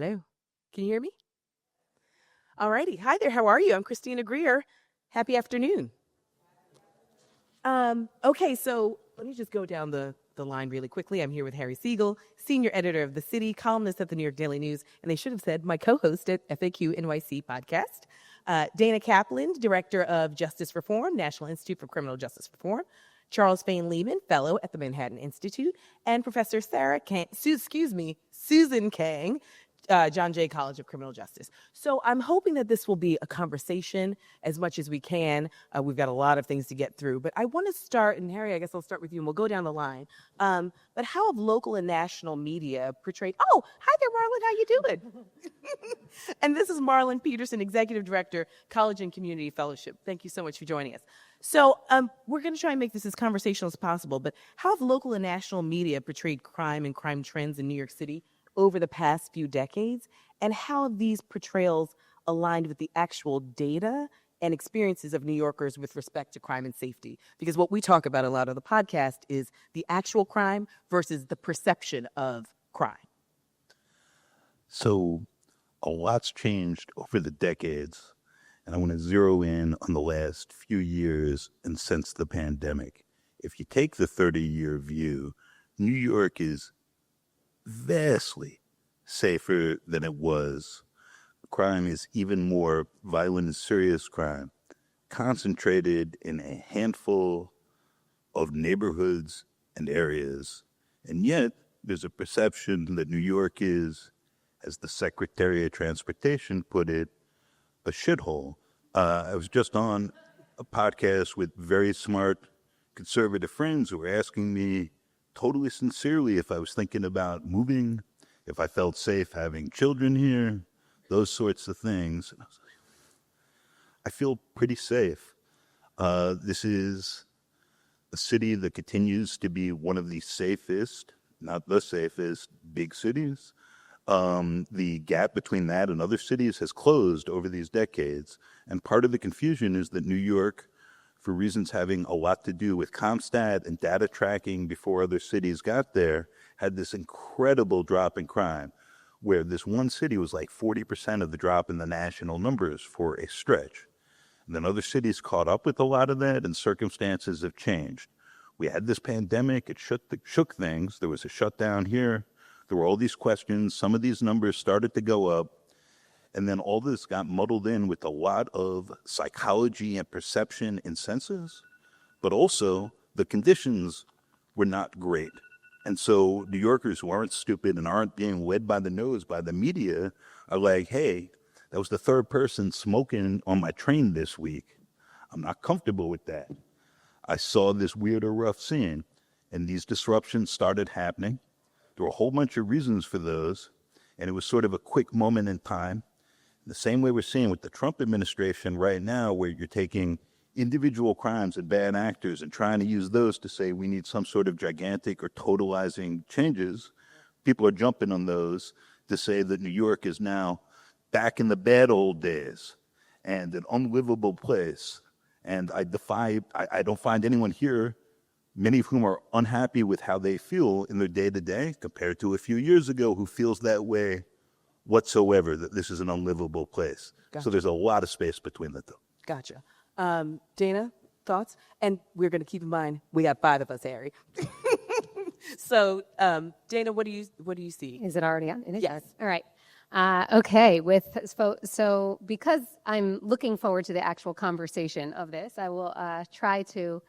Hello. Can you hear me? All righty. Hi there. How are you? I'm Christina Greer. Happy afternoon. Okay, so let me just go down the line really quickly. I'm here with Harry Siegel, senior editor of The City, columnist at the New York Daily News, and they should have said my co-host at FAQ NYC podcast. Dana Kaplan, director of Justice Reform, National Institute for Criminal Justice Reform. Charles Fain Lehman, fellow at the Manhattan Institute, and Professor Susan Kang, John Jay College of Criminal Justice. So I'm hoping that this will be a conversation as much as we can. We've got a lot of things to get through, but I want to start, and Harry, I guess I'll start with you and we'll go down the line. But how have local and national media portrayed, oh, hi there, Marlon, how you doing? And this is Marlon Peterson, Executive Director, College and Community Fellowship. Thank you so much for joining us. So we're going to try and make this as conversational as possible, but how have local and national media portrayed crime and crime trends in New York City over the past few decades, and how have these portrayals aligned with the actual data and experiences of New Yorkers with respect to crime and safety? Because what we talk about a lot of the podcast is the actual crime versus the perception of crime. So a lot's changed over the decades, and I want to zero in on the last few years and since the pandemic. If you take the 30-year view, New York is vastly safer than it was. Crime is even more violent and serious crime, concentrated in a handful of neighborhoods and areas. And yet, there's a perception that New York is, as the Secretary of Transportation put it, a shithole. I was just on a podcast with very smart conservative friends who were asking me totally sincerely if I was thinking about moving, if I felt safe having children here, those sorts of things. And I was like, I feel pretty safe. This is a city that continues to be one of the safest, not the safest, big cities. The gap between that and other cities has closed over these decades. And part of the confusion is that New York, for reasons having a lot to do with CompStat and data tracking before other cities got there, had this incredible drop in crime, where this one city was like 40% of the drop in the national numbers for a stretch. And then other cities caught up with a lot of that, and circumstances have changed. We had this pandemic, it shook things. There was a shutdown here. There were all these questions. Some of these numbers started to go up. And then all this got muddled in with a lot of psychology and perception and senses, but also the conditions were not great. And so New Yorkers who aren't stupid and aren't being led by the nose by the media are like, hey, that was the third person smoking on my train this week. I'm not comfortable with that. I saw this weird or rough scene, and these disruptions started happening. There were a whole bunch of reasons for those, and it was sort of a quick moment in time. The same way we're seeing with the Trump administration right now, where you're taking individual crimes and bad actors and trying to use those to say we need some sort of gigantic or totalizing changes. People are jumping on those to say that New York is now back in the bad old days and an unlivable place. And I don't find anyone here, many of whom are unhappy with how they feel in their day-to-day compared to a few years ago, who feels that way whatsoever, that this is an unlivable place. Gotcha. So there's a lot of space between the two. Gotcha. Dana, thoughts? And we're going to keep in mind, we got 5 of us, Harry. So, Dana, what do you see? Is it already on? It is? Yes. All right. Okay. So because I'm looking forward to the actual conversation of this, I will try to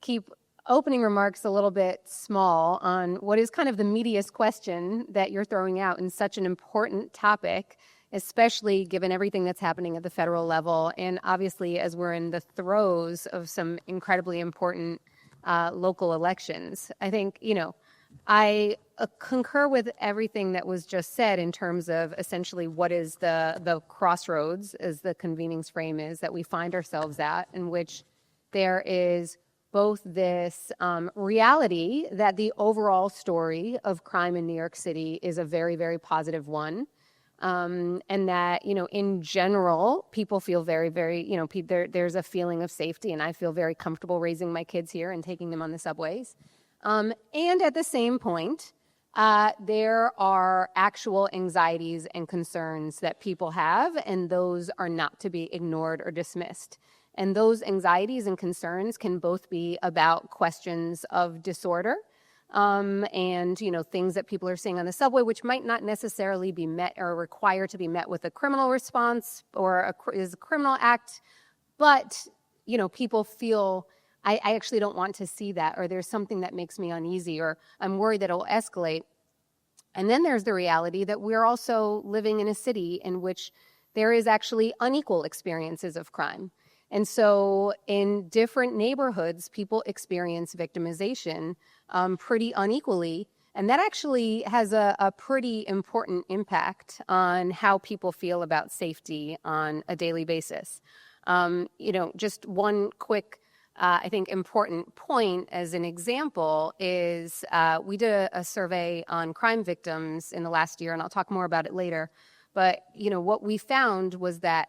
keep opening remarks a little bit small on what is kind of the meatiest question that you're throwing out in such an important topic, especially given everything that's happening at the federal level, and obviously as we're in the throes of some incredibly important local elections. I think, I concur with everything that was just said in terms of essentially what is the crossroads, as the convenings frame is, that we find ourselves at, in which there is both this reality that the overall story of crime in New York City is a very, very positive one. And that, in general, people feel very, very, there's a feeling of safety, and I feel very comfortable raising my kids here and taking them on the subways. And at the same point, There are actual anxieties and concerns that people have, and those are not to be ignored or dismissed. And those anxieties and concerns can both be about questions of disorder, and things that people are seeing on the subway, which might not necessarily be met or require to be met with a criminal response or is a criminal act, but people feel I actually don't want to see that, or there's something that makes me uneasy, or I'm worried that it will escalate. And then there's the reality that we're also living in a city in which there is actually unequal experiences of crime. And so in different neighborhoods, people experience victimization pretty unequally. And that actually has a pretty important impact on how people feel about safety on a daily basis. Just one quick, I think, important point as an example is we did a survey on crime victims in the last year, and I'll talk more about it later. But, what we found was that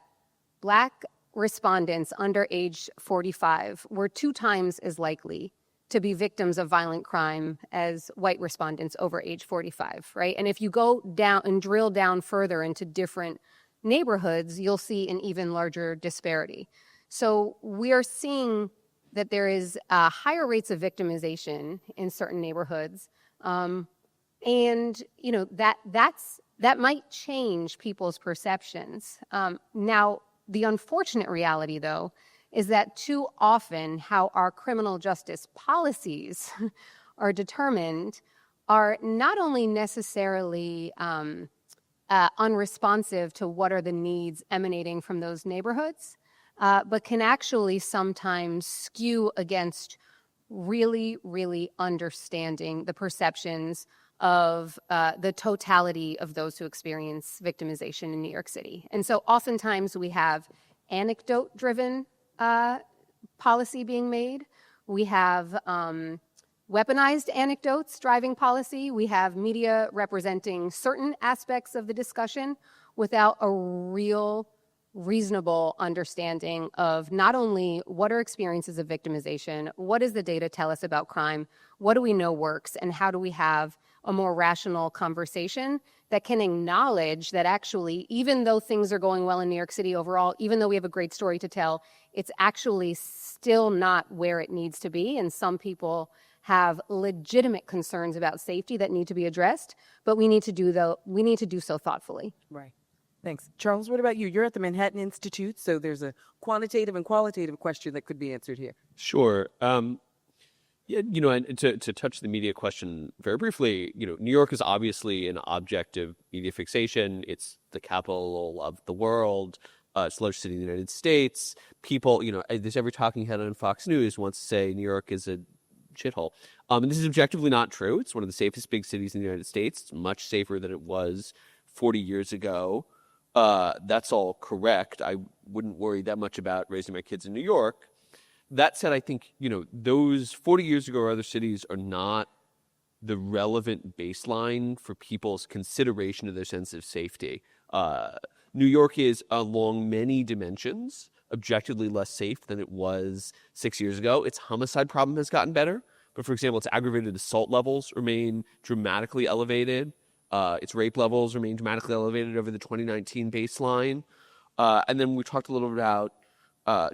Black respondents under age 45 were 2 times as likely to be victims of violent crime as white respondents over age 45, right? And if you go down and drill down further into different neighborhoods, you'll see an even larger disparity. So we are seeing that there is higher rates of victimization in certain neighborhoods, and that might change people's perceptions. Now, the unfortunate reality, though, is that too often how our criminal justice policies are determined are not only necessarily unresponsive to what are the needs emanating from those neighborhoods, but can actually sometimes skew against really, really understanding the perceptions of the totality of those who experience victimization in New York City. And so oftentimes we have anecdote-driven policy being made. We have weaponized anecdotes driving policy. We have media representing certain aspects of the discussion without a real reasonable understanding of not only what are experiences of victimization, what does the data tell us about crime, what do we know works, and how do we have a more rational conversation that can acknowledge that actually, even though things are going well in New York City overall, even though we have a great story to tell, it's actually still not where it needs to be. And some people have legitimate concerns about safety that need to be addressed, but we need to do so thoughtfully. Right. Thanks. Charles, what about you? You're at the Manhattan Institute, so there's a quantitative and qualitative question that could be answered here. Sure. And to touch the media question very briefly, New York is obviously an object of media fixation. It's the capital of the world. It's the largest city in the United States. People, there's every talking head on Fox News wants to say New York is a shithole. And this is objectively not true. It's one of the safest big cities in the United States. It's much safer than it was 40 years ago. That's all correct. I wouldn't worry that much about raising my kids in New York. That said, I think, those 40 years ago or other cities are not the relevant baseline for people's consideration of their sense of safety. New York is, along many dimensions, objectively less safe than it was 6 years ago. Its homicide problem has gotten better. But, for example, its aggravated assault levels remain dramatically elevated. Its rape levels remain dramatically elevated over the 2019 baseline. And then we talked a little bit about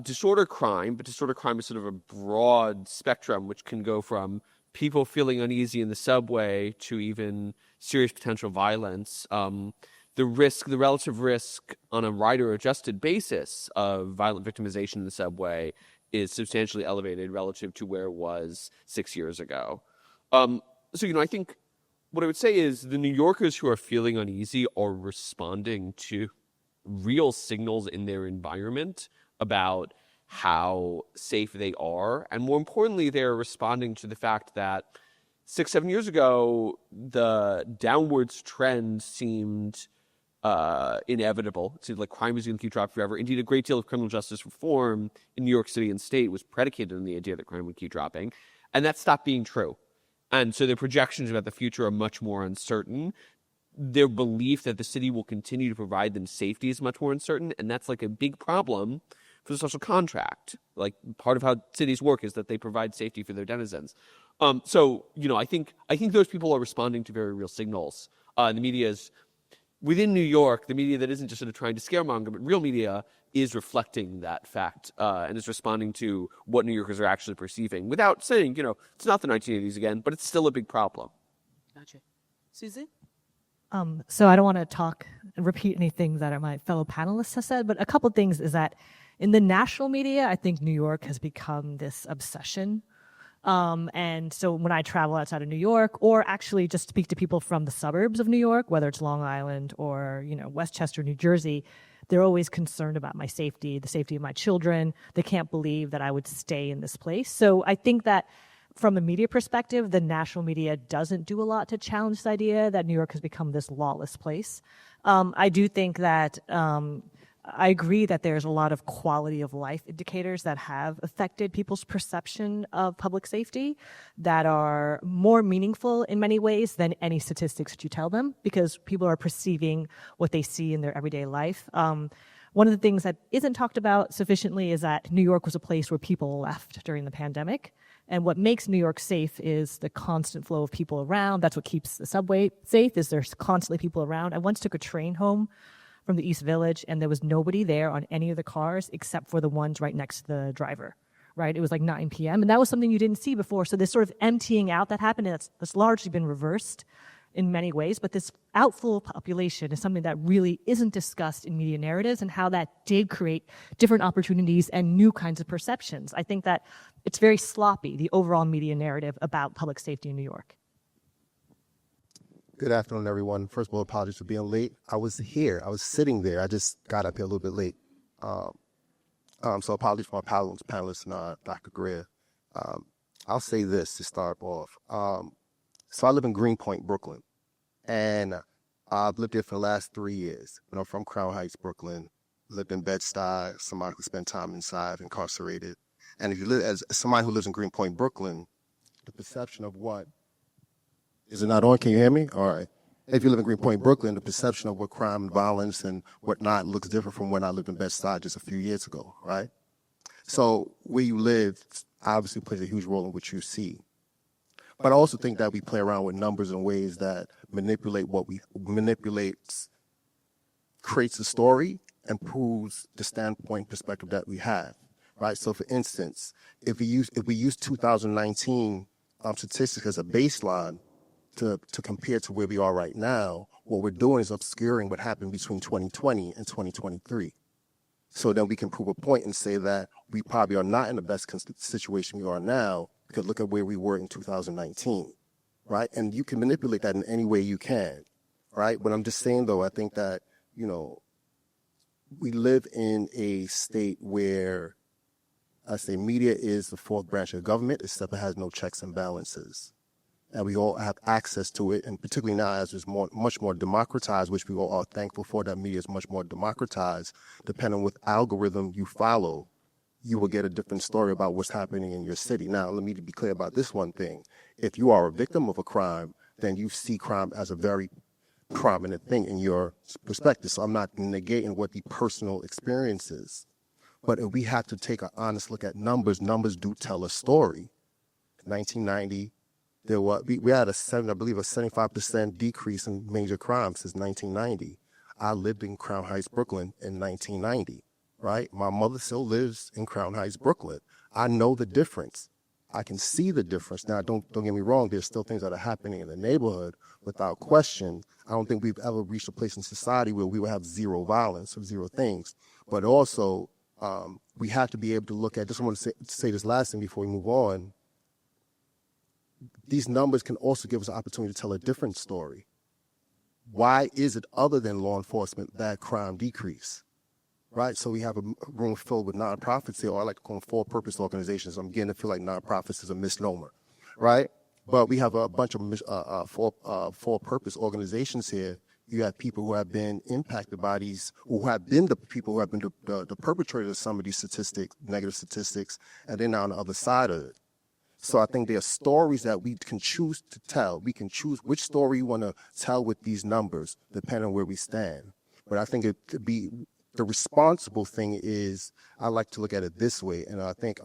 disorder crime, but disorder crime is sort of a broad spectrum, which can go from people feeling uneasy in the subway to even serious potential violence. The relative risk on a rider-adjusted basis of violent victimization in the subway is substantially elevated relative to where it was 6 years ago. I think what I would say is the New Yorkers who are feeling uneasy are responding to real signals in their environment about how safe they are. And more importantly, they're responding to the fact that 6-7 years ago, the downwards trend seemed inevitable. It seemed like crime was going to keep dropping forever. Indeed, a great deal of criminal justice reform in New York City and state was predicated on the idea that crime would keep dropping. And that stopped being true. And so their projections about the future are much more uncertain. Their belief that the city will continue to provide them safety is much more uncertain. And that's like a big problem for the social contract. Like part of how cities work is that they provide safety for their denizens. So, I think those people are responding to very real signals. The media is within New York, the media that isn't just sort of trying to scaremonger, but real media is reflecting that fact and is responding to what New Yorkers are actually perceiving without saying, it's not the 1980s again, but it's still a big problem. Gotcha. Susan? So I don't want to talk and repeat anything that my fellow panelists have said, but a couple things is that in the national media, I think New York has become this obsession. And so when I travel outside of New York, or actually just speak to people from the suburbs of New York, whether it's Long Island or, Westchester, New Jersey, they're always concerned about my safety, the safety of my children. They can't believe that I would stay in this place. So I think that from a media perspective, the national media doesn't do a lot to challenge this idea that New York has become this lawless place. I do think that I agree that there's a lot of quality of life indicators that have affected people's perception of public safety that are more meaningful in many ways than any statistics that you tell them, because people are perceiving what they see in their everyday life. One of the things that isn't talked about sufficiently is that New York was a place where people left during the pandemic. And what makes New York safe is the constant flow of people around. That's what keeps the subway safe, is there's constantly people around. I once took a train home from the East Village, and there was nobody there on any of the cars except for the ones right next to the driver, right? It was like 9 p.m., and that was something you didn't see before. So this sort of emptying out that happened, and that's largely been reversed in many ways, but this outflow of population is something that really isn't discussed in media narratives, and how that did create different opportunities and new kinds of perceptions. I think that it's very sloppy, the overall media narrative about public safety in New York. Good afternoon, everyone. First of all, apologies for being late. I was sitting there. I just got up here a little bit late. So apologies for my panelists and Dr. Greer. I'll say this to start off. So I live in Greenpoint, Brooklyn, and I've lived here for the last 3 years. I'm from Crown Heights, Brooklyn, lived in Bed-Stuy, somebody who spent time inside, incarcerated. And if you live as somebody who lives in Greenpoint, Brooklyn, the perception of what, is it not on? Can you hear me? All right. If you live in Greenpoint, Brooklyn, the perception of what crime and violence and whatnot looks different from when I lived in Bed-Stuy just a few years ago, right? So where you live obviously plays a huge role in what you see. But I also think that we play around with numbers in ways that creates a story and proves the standpoint perspective that we have, right? So for instance, if we use 2019 statistics as a baseline to compare to where we are right now, what we're doing is obscuring what happened between 2020 and 2023. So then we can prove a point and say that we probably are not in the best situation we are now, because look at where we were in 2019, right? And you can manipulate that in any way you can, right? But I'm just saying, though, I think that, we live in a state where I say media is the fourth branch of government, except it has no checks and balances. And we all have access to it, and particularly now as it's much more democratized, which we all are thankful for, that media is much more democratized. Depending on what algorithm you follow, you will get a different story about what's happening in your city. Now, let me be clear about this one thing. If you are a victim of a crime, then you see crime as a very prominent thing in your perspective. So I'm not negating what the personal experience is. But if we have to take an honest look at numbers do tell a story. 1990, we had a 75% decrease in major crimes since 1990. I lived in Crown Heights, Brooklyn in 1990, right? My mother still lives in Crown Heights, Brooklyn. I know the difference. I can see the difference. Now, don't get me wrong, there's still things that are happening in the neighborhood without question. I don't think we've ever reached a place in society where we will have zero violence or zero things. But also, we have to be able to look at, just want to say this last thing before we move on. These numbers can also give us an opportunity to tell a different story. Why is it, other than law enforcement, that crime decrease? Right? So we have a room filled with nonprofits here, or I like to call them for-purpose organizations. I'm beginning to feel like nonprofits is a misnomer, right? But we have a bunch of for-purpose organizations here. You have people who have been impacted by these, who have been the people who have been the perpetrators of some of these statistics, negative statistics, and they're now on the other side of it. So I think there are stories that we can choose to tell. We can choose which story we want to tell with these numbers, depending on where we stand. But I think the responsible thing is, I like to look at it this way, and I think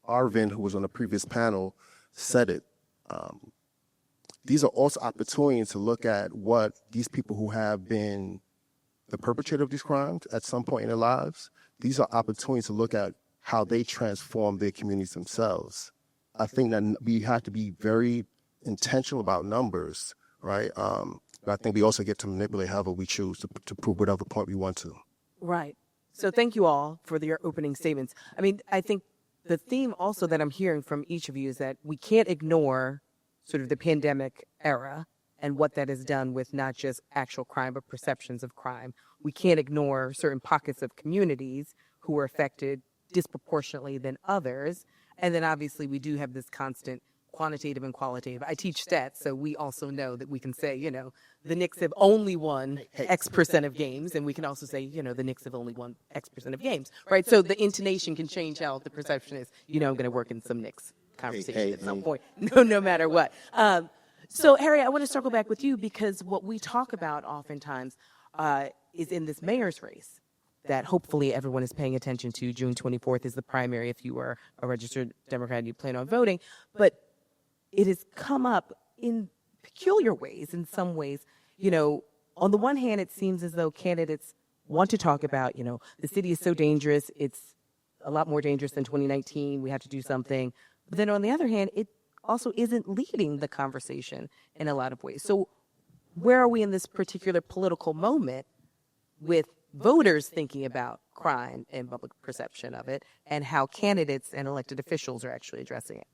Arvind, who was on the previous panel, said it. These are also opportunities to look at what these people who have been the perpetrator of these crimes at some point in their lives, these are opportunities to look at how they transform their communities themselves. I think that we have to be very intentional about numbers, right? But I think we also get to manipulate however we choose to prove whatever point we want to. Right. So thank you all for your opening statements. I mean, I think the theme also that I'm hearing from each of you is that we can't ignore sort of the pandemic era and what that has done with not just actual crime, but perceptions of crime. We can't ignore certain pockets of communities who were affected disproportionately than others. And then obviously we do have this constant quantitative and qualitative. I teach stats, so we also know that we can say, you know, the Knicks have only won X percent of games, and we can also say, you know, the Knicks have only won X percent of games, right? So the intonation can change how the perception is. You know, I'm going to work in some Knicks conversation at some point, no matter what. So, Harry, I want to circle back with you because what we talk about oftentimes is in this mayor's race that hopefully everyone is paying attention to. June 24th is the primary if you are a registered Democrat and you plan on voting. But it has come up in peculiar ways, in some ways. You know, on the one hand, it seems as though candidates want to talk about, you know, the city is so dangerous. It's a lot more dangerous than 2019. We have to do something. But then on the other hand, it also isn't leading the conversation in a lot of ways. So where are we in this particular political moment with voters thinking about crime and public perception of it and how candidates and elected officials are actually addressing it?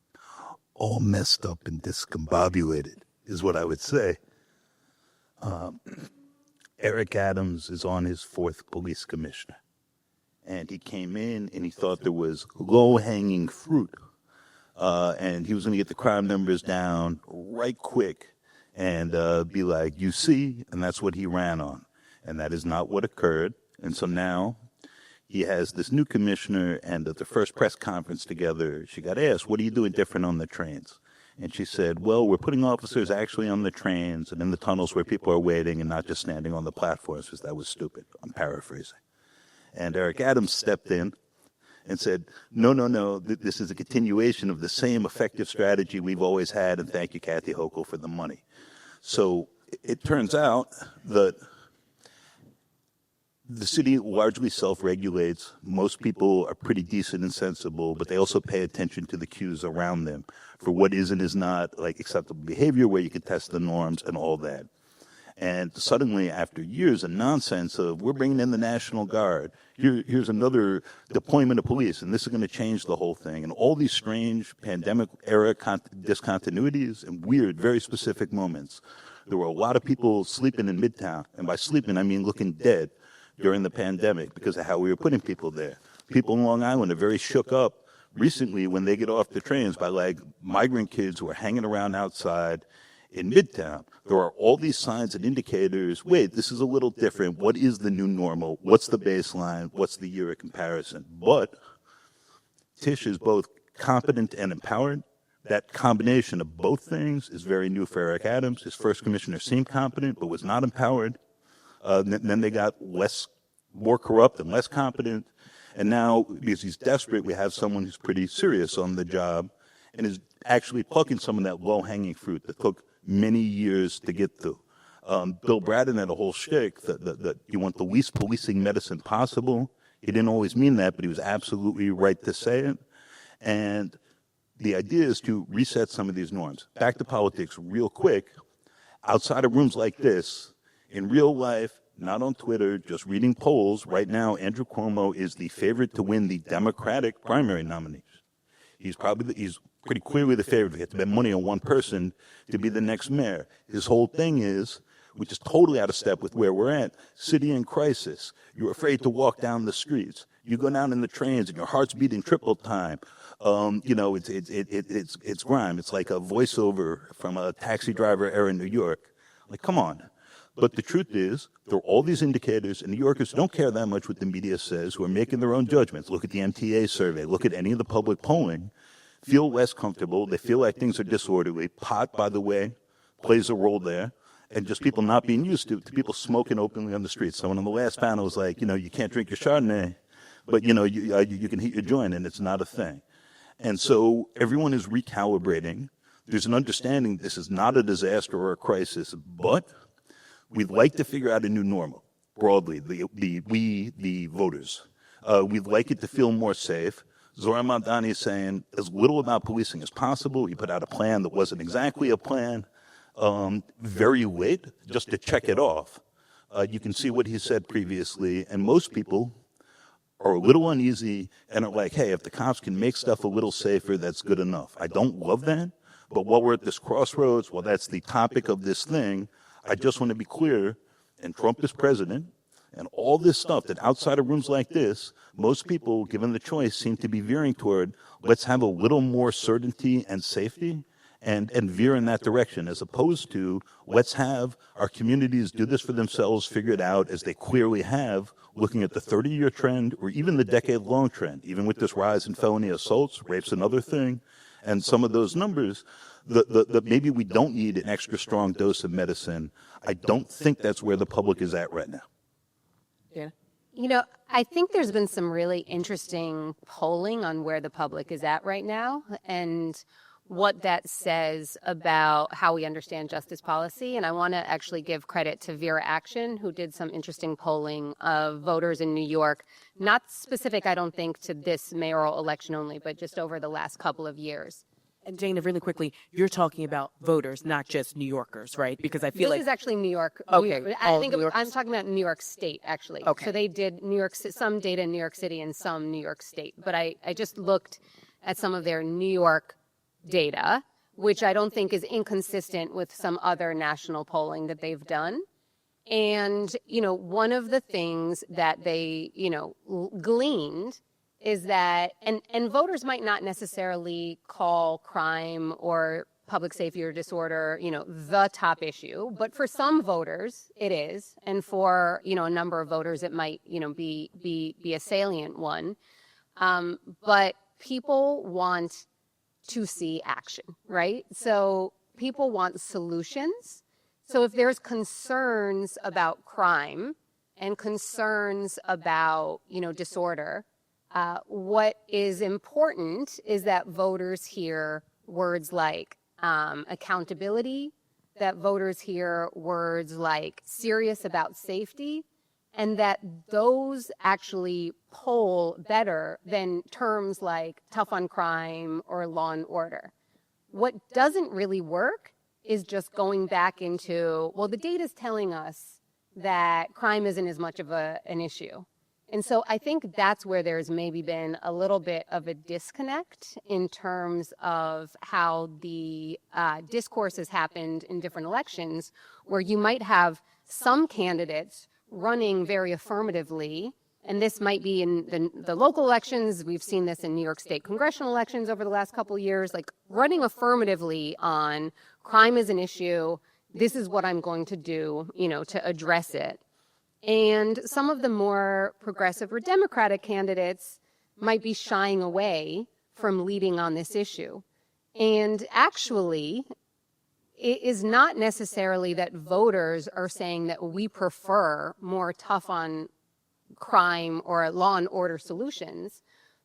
All messed up and discombobulated is what I would say. Eric Adams is on his 4th police commissioner. And he came in and he thought there was low-hanging fruit. And he was going to get the crime numbers down right quick and be like, you see, and that's what he ran on. And that is not what occurred. And so now he has this new commissioner, and at the first press conference together, she got asked, what are you doing different on the trains? And she said, well, we're putting officers actually on the trains and in the tunnels where people are waiting and not just standing on the platforms, because that was stupid. I'm paraphrasing. And Eric Adams stepped in and said, no, this is a continuation of the same effective strategy we've always had, and thank you, Kathy Hochul, for the money. So it turns out that the city largely self-regulates. Most people are pretty decent and sensible, but they also pay attention to the cues around them for what is and is not like acceptable behavior, where you can test the norms and all that. And suddenly, after years of nonsense of we're bringing in the National Guard, here's another deployment of police, and this is going to change the whole thing. And all these strange pandemic-era discontinuities and weird, very specific moments. There were a lot of people sleeping in Midtown, and by sleeping, I mean looking dead during the pandemic because of how we were putting people there. People in Long Island are very shook up recently when they get off the trains by like migrant kids who are hanging around outside in Midtown. There are all these signs and indicators. Wait, this is a little different. What is the new normal? What's the baseline? What's the year of comparison? But Tish is both competent and empowered. That combination of both things is very new for Eric Adams. His first commissioner seemed competent, but was not empowered. Then they got more corrupt and less competent. And now, because he's desperate, we have someone who's pretty serious on the job and is actually plucking some of that low-hanging fruit that took many years to get through. Bill Braden had a whole shtick that you want the least policing medicine possible. He didn't always mean that, but he was absolutely right to say it. And the idea is to reset some of these norms. Back to politics real quick. Outside of rooms like this, in real life, not on Twitter, just reading polls, right now Andrew Cuomo is the favorite to win the Democratic primary nomination. He's pretty clearly the favorite. We have to bet money on one person to be the next mayor. His whole thing is, which is totally out of step with where we're at, city in crisis. You're afraid to walk down the streets. You go down in the trains and your heart's beating triple time. It's grime. It's like a voiceover from a taxi driver era in New York. Like, come on. But the truth is, there are all these indicators, and New Yorkers don't care that much what the media says, who are making their own judgments. Look at the MTA survey. Look at any of the public polling. Feel less comfortable. They feel like things are disorderly. Pot, by the way, plays a role there. And just people not being used to people smoking openly on the streets. Someone on the last panel was like, you can't drink your Chardonnay, but, you can heat your joint, and it's not a thing. And so everyone is recalibrating. There's an understanding this is not a disaster or a crisis, but we'd like to figure out a new normal, broadly, the voters. We'd like it to feel more safe. Zohran Mamdani is saying as little about policing as possible. He put out a plan that wasn't exactly a plan, very late, just to check it off. You can see what he said previously, and most people are a little uneasy and are like, hey, if the cops can make stuff a little safer, that's good enough. I don't love that, but while we're at this crossroads, while that's the topic of this thing, I just want to be clear, and Trump is president, and all this stuff that outside of rooms like this, most people, given the choice, seem to be veering toward, let's have a little more certainty and safety and veer in that direction, as opposed to let's have our communities do this for themselves, figure it out as they clearly have, looking at the 30-year trend or even the decade-long trend, even with this rise in felony assaults, rape's another thing, and some of those numbers, that maybe we don't need an extra strong dose of medicine. I don't think that's where the public is at right now. Dana? You know, I think there's been some really interesting polling on where the public is at right now and what that says about how we understand justice policy. And I want to actually give credit to Vera Action, who did some interesting polling of voters in New York, not specific, I don't think, to this mayoral election only, but just over the last couple of years. And Dana, really quickly, you're talking about voters, not just New Yorkers, right? Because I feel This is actually New York. Okay, I all think New York- I'm talking about New York State, actually. Okay. So they did some data in New York City and some New York State. But I just looked at some of their New York data, which I don't think is inconsistent with some other national polling that they've done. And, you know, one of the things that they, you know, gleaned is that, and voters might not necessarily call crime or public safety or disorder, you know, the top issue, but for some voters it is, and for, you know, a number of voters it might, you know, be a salient one. But people want to see action, right? So people want solutions. So if there's concerns about crime and concerns about, you know, disorder, what is important is that voters hear words like accountability, that voters hear words like serious about safety, and that those actually poll better than terms like tough on crime or law and order. What doesn't really work is just going back into, well, the data's telling us that crime isn't as much of an issue. And so I think that's where there's maybe been a little bit of a disconnect in terms of how the discourse has happened in different elections, where you might have some candidates running very affirmatively, and this might be in the local elections. We've seen this in New York State congressional elections over the last couple of years, like running affirmatively on crime is an issue. This is what I'm going to do, you know, to address it. And some of the more progressive or Democratic candidates might be shying away from leading on this issue. And actually, it is not necessarily that voters are saying that we prefer more tough on crime or law and order solutions,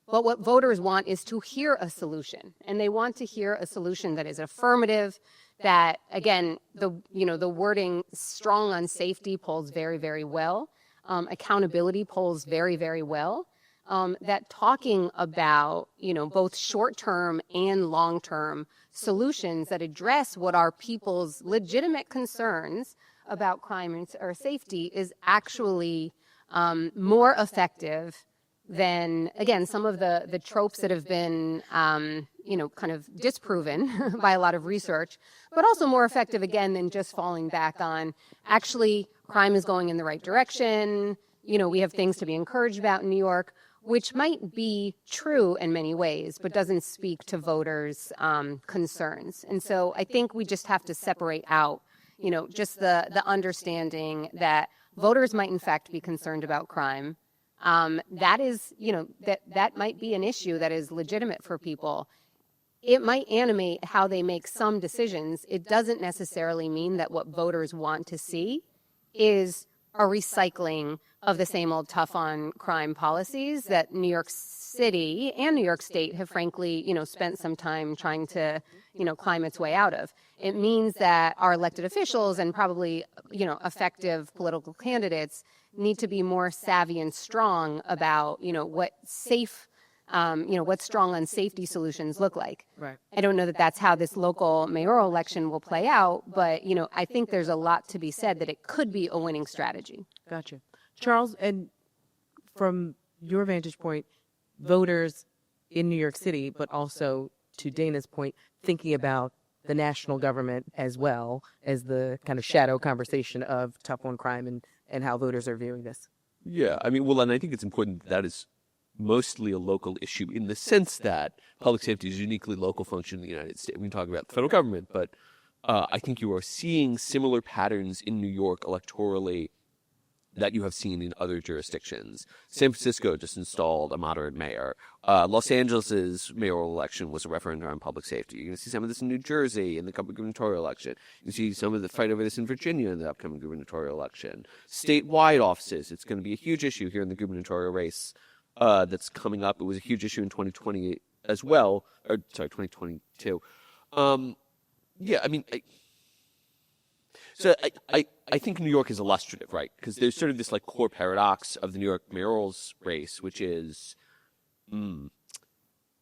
but what voters want is to hear a solution. And they want to hear a solution that is affirmative, that, again, the wording strong on safety polls very, very well. Accountability polls very, very well. That talking about, you know, both short-term and long-term solutions that address what are people's legitimate concerns about crime or safety is actually more effective than, again, some of the tropes that have been, you know, kind of disproven by a lot of research, but also more effective, again, than just falling back on actually crime is going in the right direction. You know, we have things to be encouraged about in New York, which might be true in many ways, but doesn't speak to voters' concerns. And so I think we just have to separate out, you know, just the understanding that voters might in fact be concerned about crime. That is, you know, that might be an issue that is legitimate for people. It might animate how they make some decisions. It doesn't necessarily mean that what voters want to see is are recycling of the same old tough on crime policies that New York City and New York State have frankly, spent some time trying to, climb its way out of. It means that our elected officials and probably, effective political candidates need to be more savvy and strong about, what safe, what strong on safety solutions look like. Right. I don't know that that's how this local mayoral election will play out, but, I think there's a lot to be said that it could be a winning strategy. Gotcha. Charles, and from your vantage point, voters in New York City, but also to Dana's point, thinking about the national government as well as the kind of shadow conversation of tough on crime and how voters are viewing this. Yeah, I mean, well, and I think it's important that is mostly a local issue in the sense that public safety is a uniquely local function in the United States. We can talk about the federal government, but I think you are seeing similar patterns in New York electorally that you have seen in other jurisdictions. San Francisco just installed a moderate mayor. Los Angeles's mayoral election was a referendum on public safety. You're going to see some of this in New Jersey in the gubernatorial election. You see some of the fight over this in Virginia in the upcoming gubernatorial election. Statewide offices, it's going to be a huge issue here in the gubernatorial race that's coming up. It was a huge issue in 2020 as well, 2022. Yeah, I mean, I think New York is illustrative, right? Because there's sort of this like core paradox of the New York mayoral's race, which is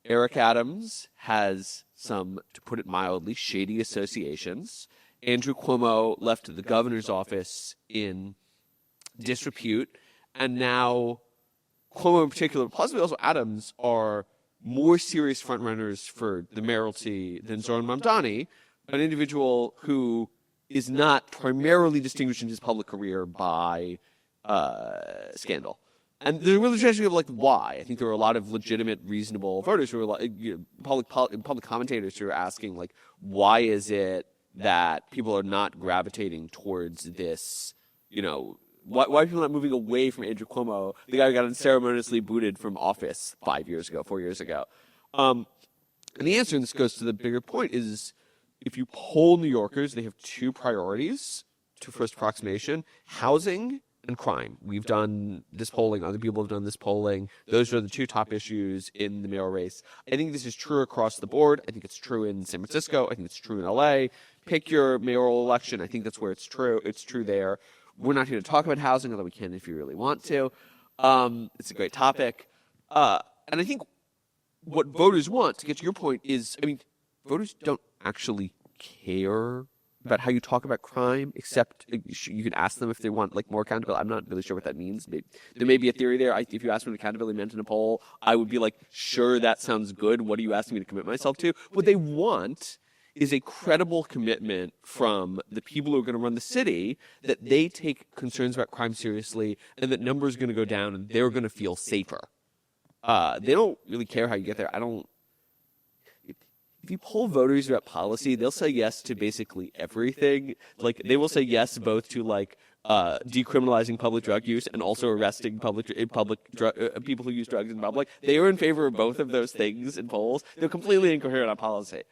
Eric Adams has some, to put it mildly, shady associations. Andrew Cuomo left the governor's office in disrepute, and now Cuomo in particular, possibly also Adams, are more serious frontrunners for the mayoralty than Zohran Mamdani, an individual who is not primarily distinguished in his public career by scandal. And there's a really question of like why. I think there are a lot of legitimate, reasonable voters who are like, public commentators who are asking like, why is it that people are not gravitating towards this, why are people not moving away from Andrew Cuomo, the guy who got unceremoniously booted from office 4 years ago? And the answer, and this goes to the bigger point, is if you poll New Yorkers, they have two priorities to first approximation: housing and crime. We've done this polling. Other people have done this polling. Those are the two top issues in the mayoral race. I think this is true across the board. I think it's true in San Francisco. I think it's true in LA. Pick your mayoral election. I think that's where it's true. It's true there. We're not here to talk about housing, although we can if you really want to. It's a great topic. And I think what voters want, to get to your point, is, voters don't actually care about how you talk about crime, except you can ask them if they want more accountability. I'm not really sure what that means. There may be a theory there. If you asked me what accountability meant in a poll, I would be like, sure, that sounds good. What are you asking me to commit myself to? What they want is a credible commitment from the people who are going to run the city that they take concerns about crime seriously and that numbers are going to go down and they're going to feel safer. They don't really care how you get there. If you poll voters about policy, they'll say yes to basically everything. They will say yes both to decriminalizing public drug use and also arresting people who use drugs in public. They are in favor of both of those things in polls. They're completely incoherent on policy.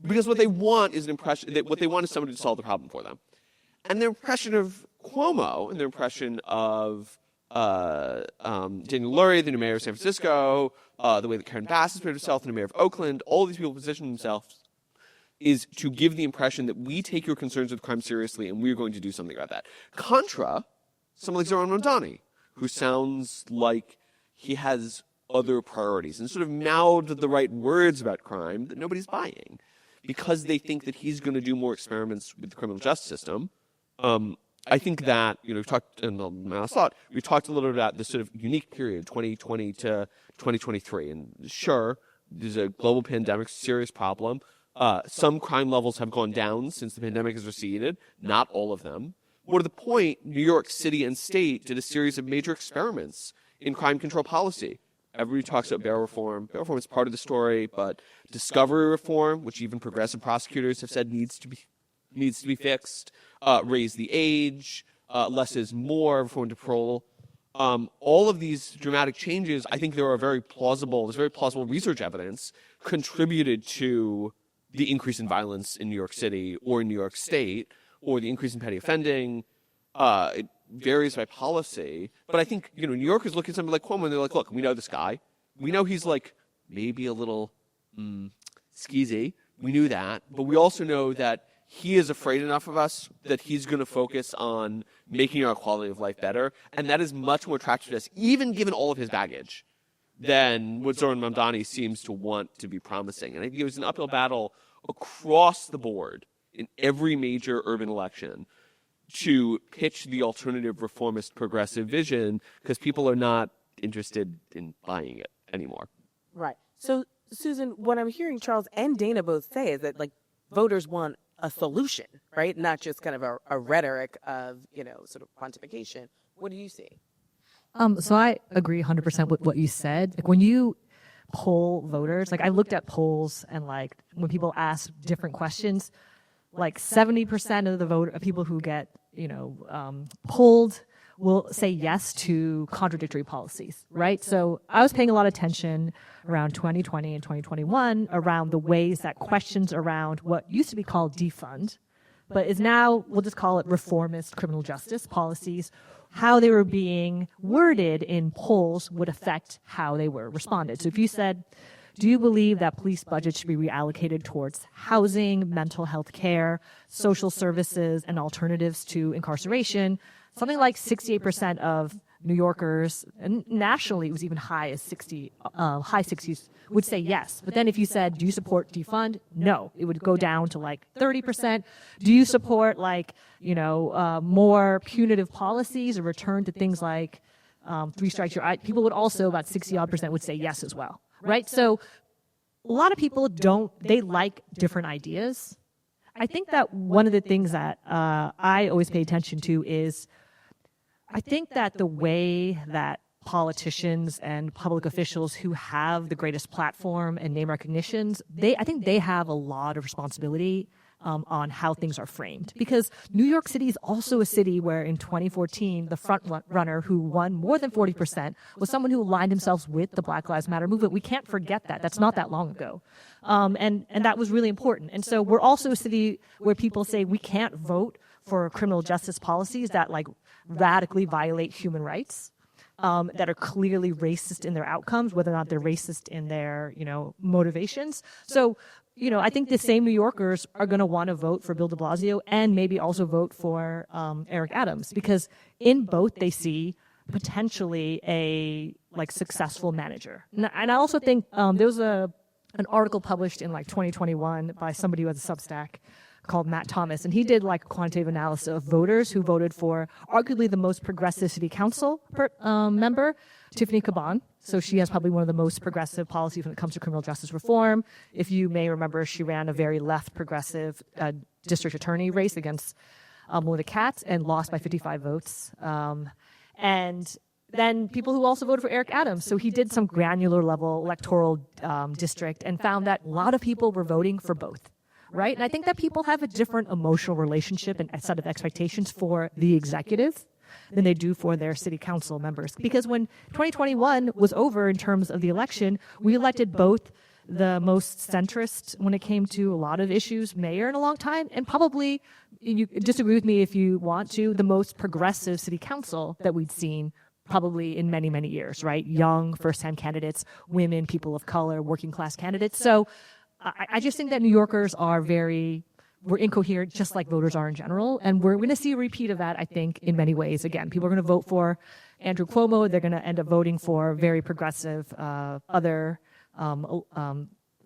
Because what they want is somebody to solve the problem for them. And their impression of Cuomo and their impression of Daniel Lurie, the new mayor of San Francisco, the way that Karen Bass has put herself, the new mayor of Oakland, all these people position themselves is to give the impression that we take your concerns with crime seriously and we're going to do something about that. Contra, someone like Zohran Mamdani, who sounds like he has other priorities and sort of mouthed the right words about crime that nobody's buying because they think that he's going to do more experiments with the criminal justice system. I think that, we've talked in the last thought, we talked a little bit about this sort of unique period, 2020 to 2023. And sure, there's a global pandemic, serious problem. Some crime levels have gone down since the pandemic has receded, not all of them. More to the point, New York City and state did a series of major experiments in crime control policy. Everybody talks about bail reform. Bail reform is part of the story, but discovery reform, which even progressive prosecutors have said needs to be fixed, raise the age, less is more, reform to parole. All of these dramatic changes, I think there's very plausible research evidence contributed to the increase in violence in New York City or in New York State, or the increase in petty offending. varies by policy. But I think, New Yorkers look at somebody like Cuomo and they're like, look, we know this guy. We know he's like maybe a little skeezy. We knew that. But we also know that he is afraid enough of us that he's going to focus on making our quality of life better. And that is much more attractive to us, even given all of his baggage, than what Zoran Mamdani seems to want to be promising. And I think it was an uphill battle across the board in every major urban election to pitch the alternative reformist progressive vision, because people are not interested in buying it anymore. Right. So, Susan, what I'm hearing Charles and Dana both say is that, like, voters want a solution, right? Not just kind of a rhetoric of, sort of pontification. What do you see? So I agree 100% with what you said. Like, when you poll voters, like, I looked at polls, and like when people ask different questions, like 70% of the people who get, polled will say yes to contradictory policies, right? So I was paying a lot of attention around 2020 and 2021 around the ways that questions around what used to be called defund, but is now, we'll just call it reformist criminal justice policies, how they were being worded in polls would affect how they were responded. So if you said, do you believe that police budgets should be reallocated towards housing, mental health care, social services, and alternatives to incarceration? Something like 68% of New Yorkers, and nationally it was even high as high 60s, would say yes. But then if you said, do you support defund? No, it would go down to like 30%. Do you support more punitive policies or return to things like 3 strikes you're out? People would also, about 60% would say yes as well, right? So a lot of people they like different ideas. I think that one of the things that I always pay attention to is, I think that the way that politicians and public officials who have the greatest platform and name recognitions, I think they have a lot of responsibility on how things are framed. Because New York City is also a city where in 2014, the front runner who won more than 40% was someone who aligned himself with the Black Lives Matter movement. We can't forget that. That's not that long ago. And that was really important. And so we're also a city where people say we can't vote for criminal justice policies that like radically violate human rights, that are clearly racist in their outcomes, whether or not they're racist in their, motivations. So, I think the same New Yorkers are going to want to vote for Bill de Blasio and maybe also vote for Eric Adams, because in both they see potentially a successful manager. And I also think there was an article published in 2021 by somebody who has a Substack called Matt Thomas, and he did a quantitative analysis of voters who voted for arguably the most progressive city council member, Tiffany Caban. So she has probably one of the most progressive policies when it comes to criminal justice reform. If you may remember, she ran a very left progressive district attorney race against Melinda Katz and lost by 55 votes. And then people who also voted for Eric Adams. So he did some granular level electoral district and found that a lot of people were voting for both. Right? And I think that people have a different emotional relationship and a set of expectations for the executive than they do for their city council members. Because when 2021 was over in terms of the election, we elected both the most centrist when it came to a lot of issues mayor in a long time, and probably, you disagree with me if you want to, the most progressive city council that we'd seen probably in many, many years, right? Young, first-time candidates, women, people of color, working class candidates. So I just think that New Yorkers we're incoherent, just like voters are in general. And we're going to see a repeat of that, I think, in many ways. Again, people are going to vote for Andrew Cuomo. They're going to end up voting for very progressive other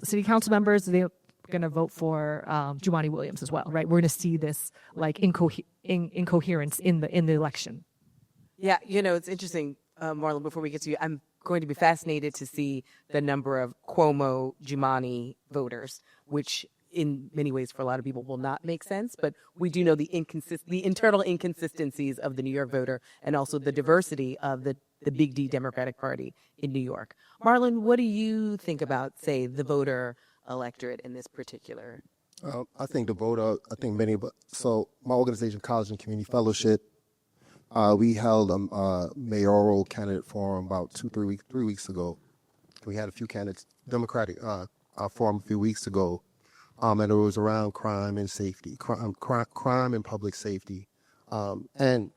city council members. They're going to vote for Jumaane Williams as well, right? We're going to see this incoherence in the election. Yeah, it's interesting, Marlon, before we get to you, I'm going to be fascinated to see the number of Cuomo, Jumaane voters, which in many ways for a lot of people will not make sense, but we do know the internal inconsistencies of the New York voter and also the diversity of the big D Democratic Party in New York. Marlon, what do you think about, say, the voter electorate in this particular? I think so my organization, College and Community Fellowship, we held a mayoral candidate forum about 3 weeks ago. We had a few candidates, Democratic forum a few weeks ago, and it was around crime and safety, crime and public safety. And,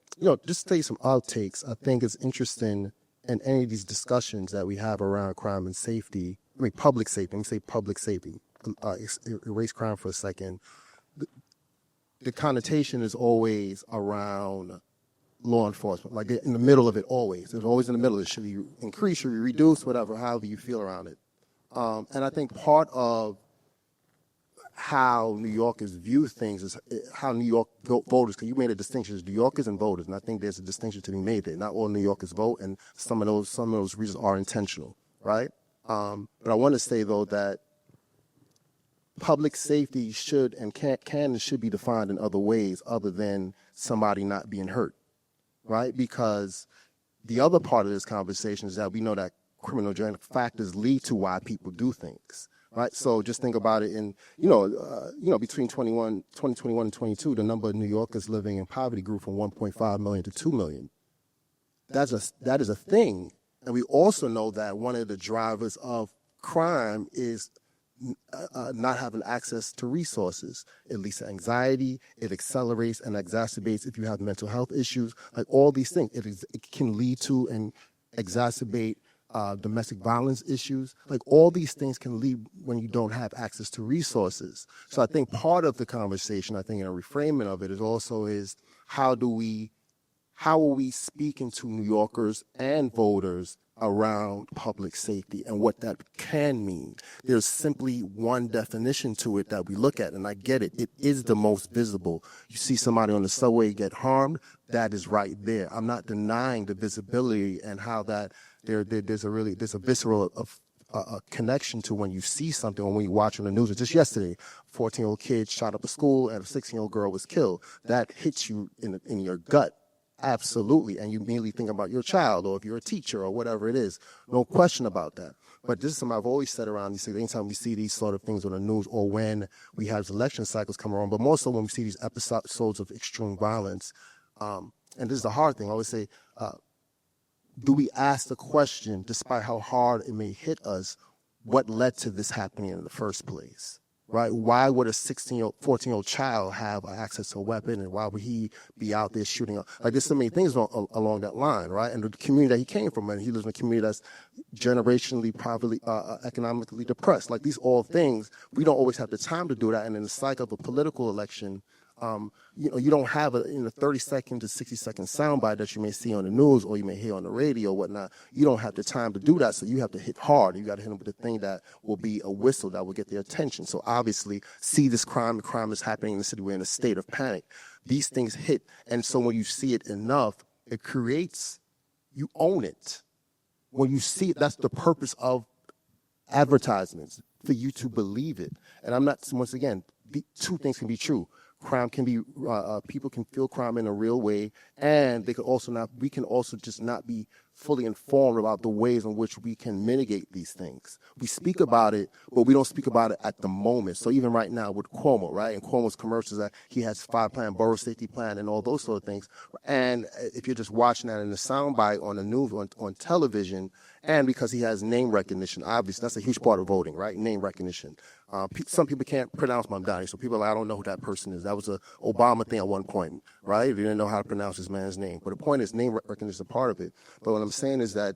just to tell you some outtakes, I think it's interesting in any of these discussions that we have around crime and safety, public safety, let me say public safety, erase crime for a second. The connotation is always around law enforcement, like in the middle of it always. It's always in the middle of it. Should you increase, should you reduce, whatever, however you feel around it. And I think part of how New Yorkers view things is how New York voters, because you made a distinction as New Yorkers and voters, and I think there's a distinction to be made there. Not all New Yorkers vote, and some of those reasons are intentional, right? But I want to say, though, that public safety should and can and should be defined in other ways other than somebody not being hurt, right? Because the other part of this conversation is that we know that criminal factors lead to why people do things, right? So just think about it in, between 2021 and 22, the number of New Yorkers living in poverty grew from 1.5 million to 2 million. That is a thing. And we also know that one of the drivers of crime is not having access to resources. It leads to anxiety. It accelerates and exacerbates if you have mental health issues. Like all these things, it can lead to and exacerbate domestic violence issues. Like all these things can lead when you don't have access to resources. So I think part of the conversation, I think in a reframing of it, is how are we speaking to New Yorkers and voters around public safety and what that can mean. There's simply one definition to it that we look at, and I get it. It is the most visible. You see somebody on the subway get harmed, that is right there. I'm not denying the visibility and how that there's a visceral a connection to when you see something or when you watch on the news. Just yesterday, 14-year-old kid shot up a school and a 16-year-old girl was killed. That hits you in your gut. Absolutely. And you immediately think about your child or if you're a teacher or whatever it is. No question about that. But this is something I've always said around these things. Anytime we see these sort of things on the news or when we have election cycles come around, but more so when we see these episodes of extreme violence. And this is the hard thing. I always say, do we ask the question, despite how hard it may hit us, what led to this happening in the first place? Right? Why would a 14-year-old child have access to a weapon, and why would he be out there shooting? Like, there's so many things along that line, right? And the community that he came from, and he lives in a community that's generationally, poverty, economically depressed. Like, these all things, we don't always have the time to do that. And in the cycle of a political election, you don't have a 30-second to 60-second soundbite that you may see on the news or you may hear on the radio or whatnot. You don't have the time to do that, so you have to hit hard. You got to hit them with the thing that will be a whistle that will get their attention. So obviously, see this crime, the crime is happening in the city. We're in a state of panic. These things hit, and so when you see it enough, it creates, you own it. When you see it, that's the purpose of advertisements, for you to believe it. And I'm not, once again, two things can be true. Crime can be, people can feel crime in a real way, and we can also just not be fully informed about the ways in which we can mitigate these things. We speak about it, but we don't speak about it at the moment. So even right now with Cuomo, right, and Cuomo's commercials, that he has 5-plan, borough safety plan, and all those sort of things. And if you're just watching that in the soundbite on the news, on television, and because he has name recognition, obviously that's a huge part of voting, right? Name recognition. Some people can't pronounce Mamdani, so people are like, I don't know who that person is. That was a Obama thing at one point, right? You didn't know how to pronounce this man's name. But the point is, name recognition is a part of it. But what I'm saying is that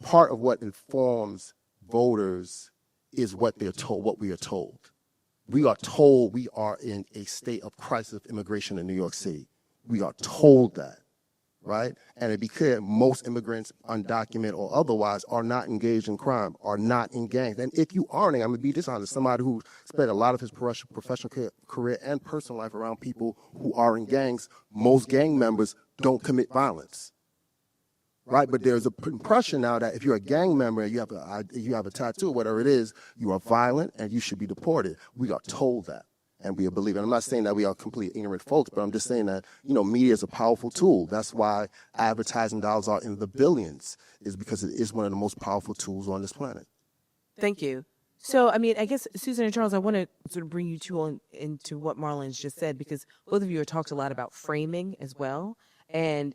part of what informs voters is what they're told, what we are told. We are told we are in a state of crisis of immigration in New York City. We are told that. Right? And to be clear, most immigrants, undocumented or otherwise, are not engaged in crime, are not in gangs. And if you aren't, I'm going to be dishonest, somebody who spent a lot of his professional career and personal life around people who are in gangs, most gang members don't commit violence. Right? But there's an impression now that if you're a gang member and you have a tattoo or whatever it is, you are violent and you should be deported. We are told that. And we believe it. I'm not saying that we are completely ignorant folks, but I'm just saying that, media is a powerful tool. That's why advertising dollars are in the billions, is because it is one of the most powerful tools on this planet. Thank you. So, I guess, Susan and Charles, I want to sort of bring you two into what Marlon's just said, because both of you have talked a lot about framing as well. And,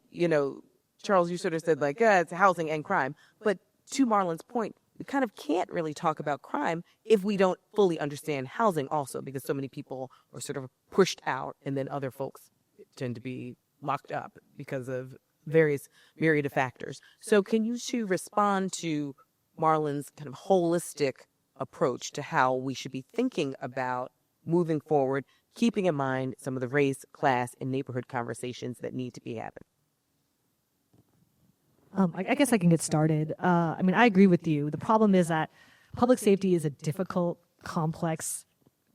Charles, you sort of said, like, it's housing and crime. But to Marlon's point, we kind of can't really talk about crime if we don't fully understand housing also, because so many people are sort of pushed out and then other folks tend to be locked up because of various myriad of factors. So can you two respond to Marlon's kind of holistic approach to how we should be thinking about moving forward, keeping in mind some of the race, class, and neighborhood conversations that need to be happening? I guess I can get started. I mean, I agree with you. The problem is that public safety is a difficult, complex,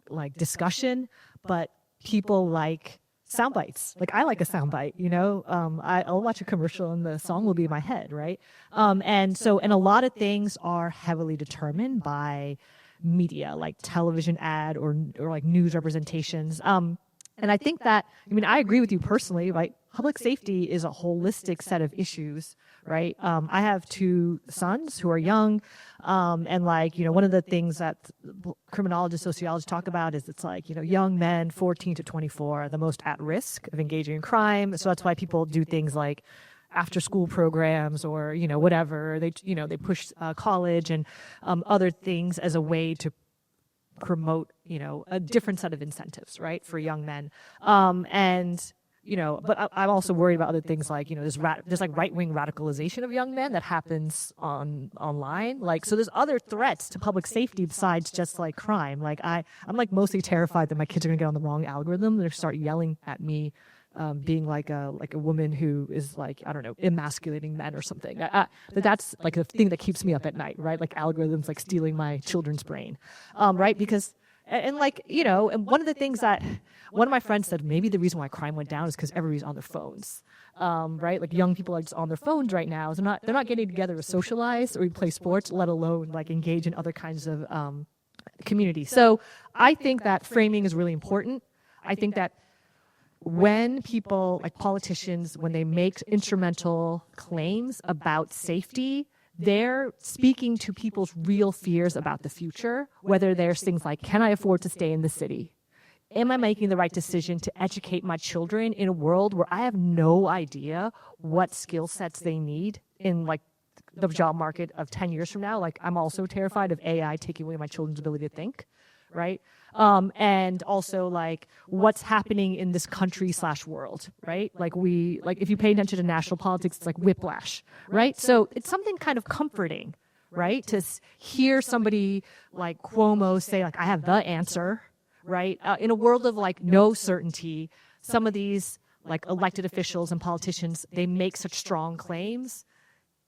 like discussion, but people like sound bites. Like I like a sound bite, you know. I'll watch a commercial and the song will be in my head, right? And a lot of things are heavily determined by media, like television ad or like news representations. And I think that, I mean, I agree with you personally, right? Public safety is a holistic set of issues, right? I have two sons who are young. And like, you know, one of the things that criminologists, sociologists talk about is it's like, you know, young men 14 to 24 are the most at risk of engaging in crime. So that's why people do things like after school programs or, you know, whatever. They push college and other things as a way to promote, you know, a different set of incentives, right, for young men. You know, but I'm also worried about other things like, you know, there's like right-wing radicalization of young men that happens online. Like, so there's other threats to public safety besides just like crime. Like I'm like mostly terrified that my kids are going to get on the wrong algorithm. They're start yelling at me, being like a woman who is like, I don't know, emasculating men or something. That's like the thing that keeps me up at night, right? Like algorithms like stealing my children's brain, right? Because and like, you know, and one of the things that one of my friends said, maybe the reason why crime went down is because everybody's on their phones, right? Like young people are just on their phones right now. They're not getting together to socialize or play sports, let alone like engage in other kinds of community. So I think that framing is really important. I think that when people, like politicians, when they make instrumental claims about safety, they're speaking to people's real fears about the future, whether there's things like, can I afford to stay in the city? Am I making the right decision to educate my children in a world where I have no idea what skill sets they need in like the job market of 10 years from now? Like I'm also terrified of AI taking away my children's ability to think, right? And also like what's happening in this country / world, right? Like if you pay attention to national politics, it's like whiplash, right? So it's something kind of comforting, right? To hear somebody like Cuomo say like, I have the answer, right? In a world of like no certainty, some of these like elected officials and politicians, they make such strong claims.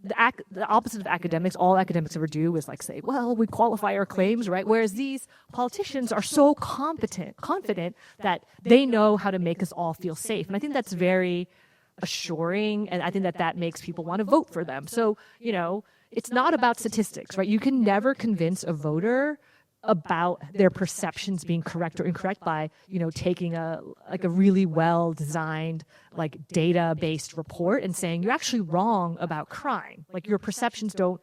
The opposite of academics, all academics ever do is like say, well, we qualify our claims, right? Whereas these politicians are so confident that they know how to make us all feel safe. And I think that's very assuring. And I think that makes people want to vote for them. So, you know, it's not about statistics, right? You can never convince a voter about their perceptions being correct or incorrect by, you know, taking a really well designed like data-based report and saying you're actually wrong about crime. Like your perceptions don't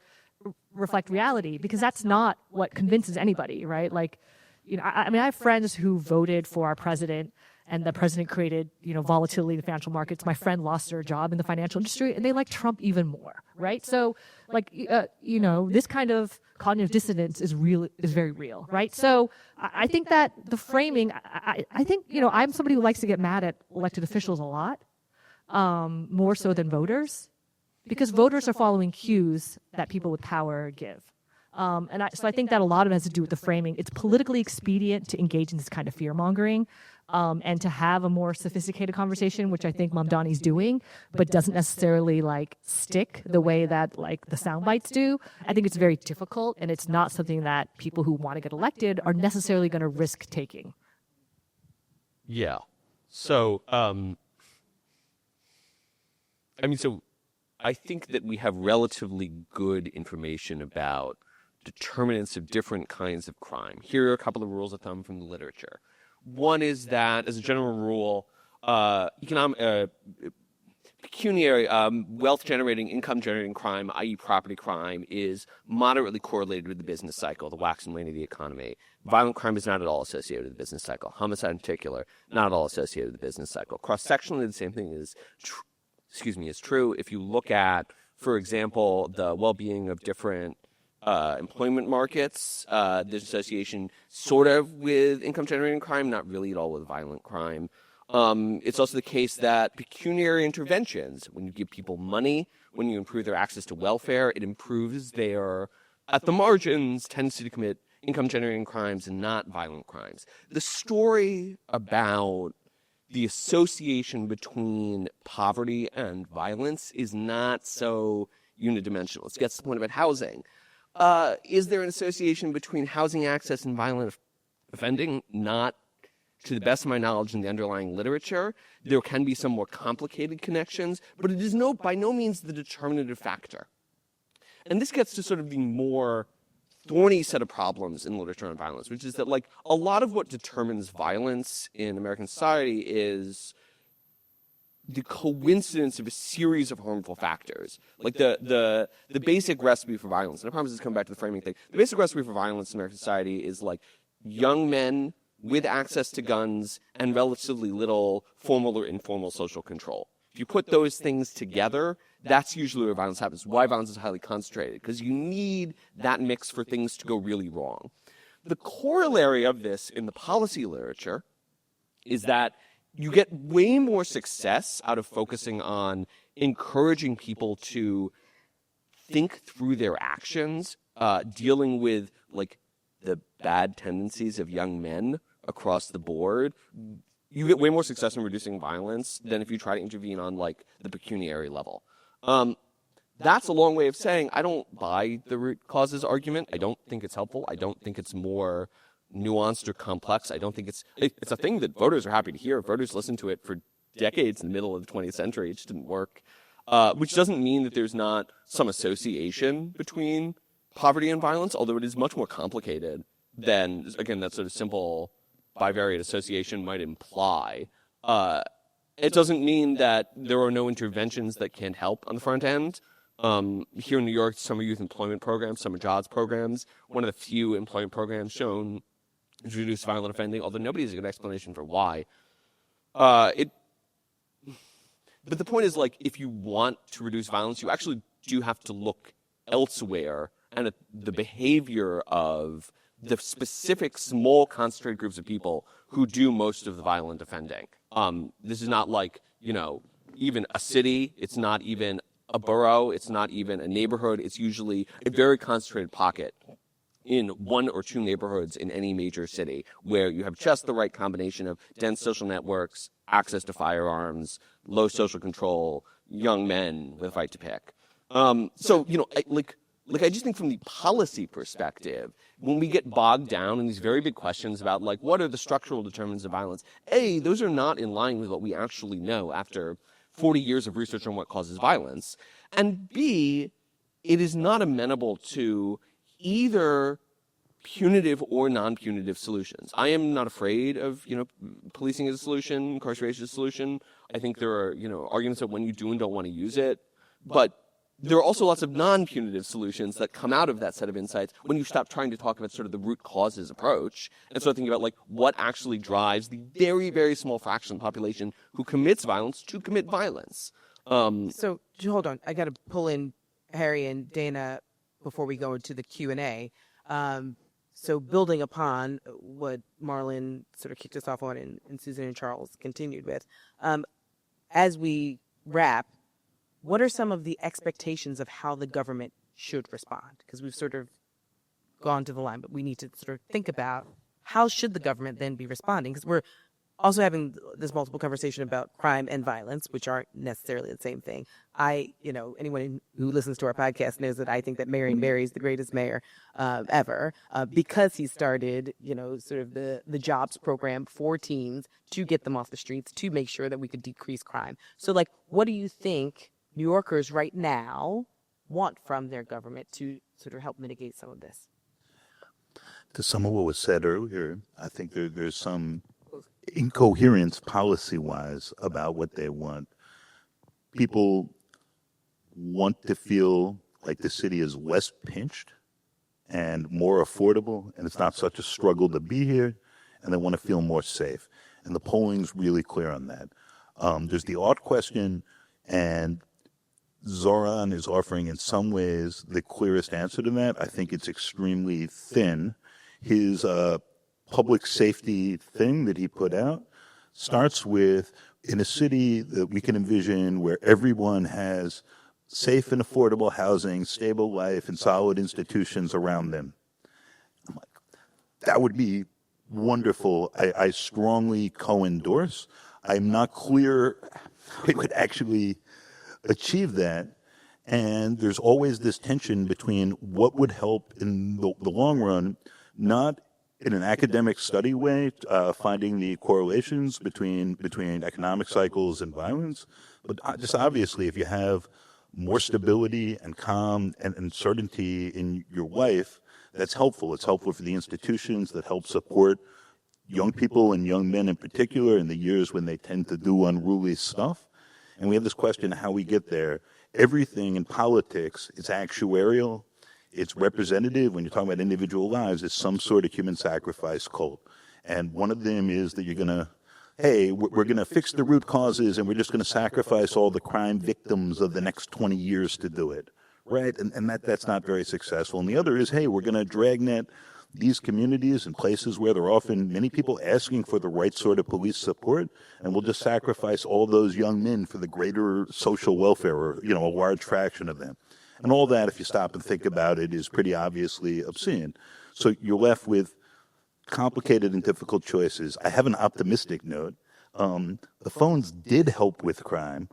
reflect reality, because that's not what convinces anybody, right? Like, you know, I mean, I have friends who voted for our president and the president created, you know, volatility in the financial markets. My friend lost her job in the financial industry and they like Trump even more, right? So like, you know, this kind of cognitive dissonance is very real, right? So I think that the framing, I think, you know, I'm somebody who likes to get mad at elected officials a lot, more so than voters, because voters are following cues that people with power give. So I think that a lot of it has to do with the framing. It's politically expedient to engage in this kind of fear-mongering and to have a more sophisticated conversation, which I think Mamdani's doing, but doesn't necessarily like stick the way that like the sound bites do. I think it's very difficult, and it's not something that people who want to get elected are necessarily going to risk taking. Yeah. So, I think that we have relatively good information about determinants of different kinds of crime. Here are a couple of rules of thumb from the literature. One is that, as a general rule, pecuniary, wealth-generating, income-generating crime, i.e. property crime, is moderately correlated with the business cycle, the wax and wane of the economy. Violent crime is not at all associated with the business cycle. Homicide in particular, not at all associated with the business cycle. Cross-sectionally, the same thing is true. If you look at, for example, the well-being of different employment markets, there's association sort of with income-generating crime, not really at all with violent crime. It's also the case that pecuniary interventions, when you give people money, when you improve their access to welfare, it improves their, at the margins, tendency to commit income-generating crimes and not violent crimes. The story about the association between poverty and violence is not so unidimensional. It gets to the point about housing. Is there an association between housing access and violent offending? Not to the best of my knowledge in the underlying literature. There can be some more complicated connections, but it is by no means the determinative factor. And this gets to sort of the more thorny set of problems in literature on violence, which is that, like, a lot of what determines violence in American society is the coincidence of a series of harmful factors. Like the basic recipe for violence, and I promise this come back to the framing thing. The basic recipe for violence in American society is like young men with access to guns and relatively little formal or informal social control. If you put those things together, that's usually where violence happens. Why violence is highly concentrated, because you need that mix for things to go really wrong. The corollary of this in the policy literature is that you get way more success out of focusing on encouraging people to think through their actions, dealing with, like, the bad tendencies of young men across the board. You get way more success in reducing violence than if you try to intervene on, like, the pecuniary level. That's a long way of saying I don't buy the root causes argument. I don't think it's helpful. I don't think it's more nuanced or complex. I don't think it's a thing that voters are happy to hear. Voters listened to it for decades in the middle of the 20th century. It just didn't work. Which doesn't mean that there's not some association between poverty and violence, although it is much more complicated than, again, that sort of simple bivariate association might imply. It doesn't mean that there are no interventions that can help on the front end. Here in New York, summer youth employment programs, summer jobs programs, one of the few employment programs shown to reduce violent offending, although nobody has a good explanation for why. But the point is, like, if you want to reduce violence, you actually do have to look elsewhere and at the behavior of the specific small concentrated groups of people who do most of the violent offending. This is not like, even a city. It's not even a borough. It's not even a neighborhood. It's usually a very concentrated pocket in one or two neighborhoods in any major city where you have just the right combination of dense social networks, access to firearms, low social control, young men with a fight to pick. I just think from the policy perspective, when we get bogged down in these very big questions about, like, what are the structural determinants of violence, A, those are not in line with what we actually know after 40 years of research on what causes violence, and B, it is not amenable to either punitive or non-punitive solutions. I am not afraid of, policing as a solution, incarceration as a solution. I think there are, arguments that when you do and don't want to use it, but there are also lots of non-punitive solutions that come out of that set of insights when you stop trying to talk about sort of the root causes approach and start thinking about, like, what actually drives the very, very small fraction of the population who commits violence to commit violence. So hold on. I got to pull in Harry and Dana before we go into the Q&A. So building upon what Marlon sort of kicked us off on and Susan and Charles continued with, as we wrap, what are some of the expectations of how the government should respond? Because we've sort of gone to the line, but we need to sort of think about how should the government then be responding? Because we're also having this multiple conversation about crime and violence, which aren't necessarily the same thing. Anyone who listens to our podcast knows that I think that Marion Barry is the greatest mayor ever because he started, sort of the jobs program for teens to get them off the streets, to make sure that we could decrease crime. So, like, what do you think New Yorkers right now want from their government to sort of help mitigate some of this? To some of what was said earlier, I think there's some incoherence policy-wise about what they want. People want to feel like the city is less pinched and more affordable, and it's not such a struggle to be here, and they want to feel more safe. And the polling's really clear on that. There's the art question, and Zoran is offering in some ways the clearest answer to that. I think it's extremely thin. His public safety thing that he put out starts with, in a city that we can envision where everyone has safe and affordable housing, stable life, and solid institutions around them. I'm like, that would be wonderful. I strongly co-endorse. I'm not clear how we would actually achieve that. And there's always this tension between what would help in the long run, not in an academic study way, finding the correlations between economic cycles and violence, but just obviously if you have more stability and calm and certainty in your life, that's helpful. It's helpful for the institutions that help support young people and young men in particular in the years when they tend to do unruly stuff. And we have this question of how we get there. Everything in politics is actuarial. It's representative. When you're talking about individual lives, it's some sort of human sacrifice cult. And one of them is that you're going to, hey, we're going to fix the root causes and we're just going to sacrifice all the crime victims of the next 20 years to do it, right? And that's not very successful. And the other is, hey, we're going to dragnet these communities and places where there are often many people asking for the right sort of police support, and we'll just sacrifice all those young men for the greater social welfare, or, a large fraction of them. And all that, if you stop and think about it, is pretty obviously obscene. So you're left with complicated and difficult choices. I have an optimistic note. The phones did help with crime.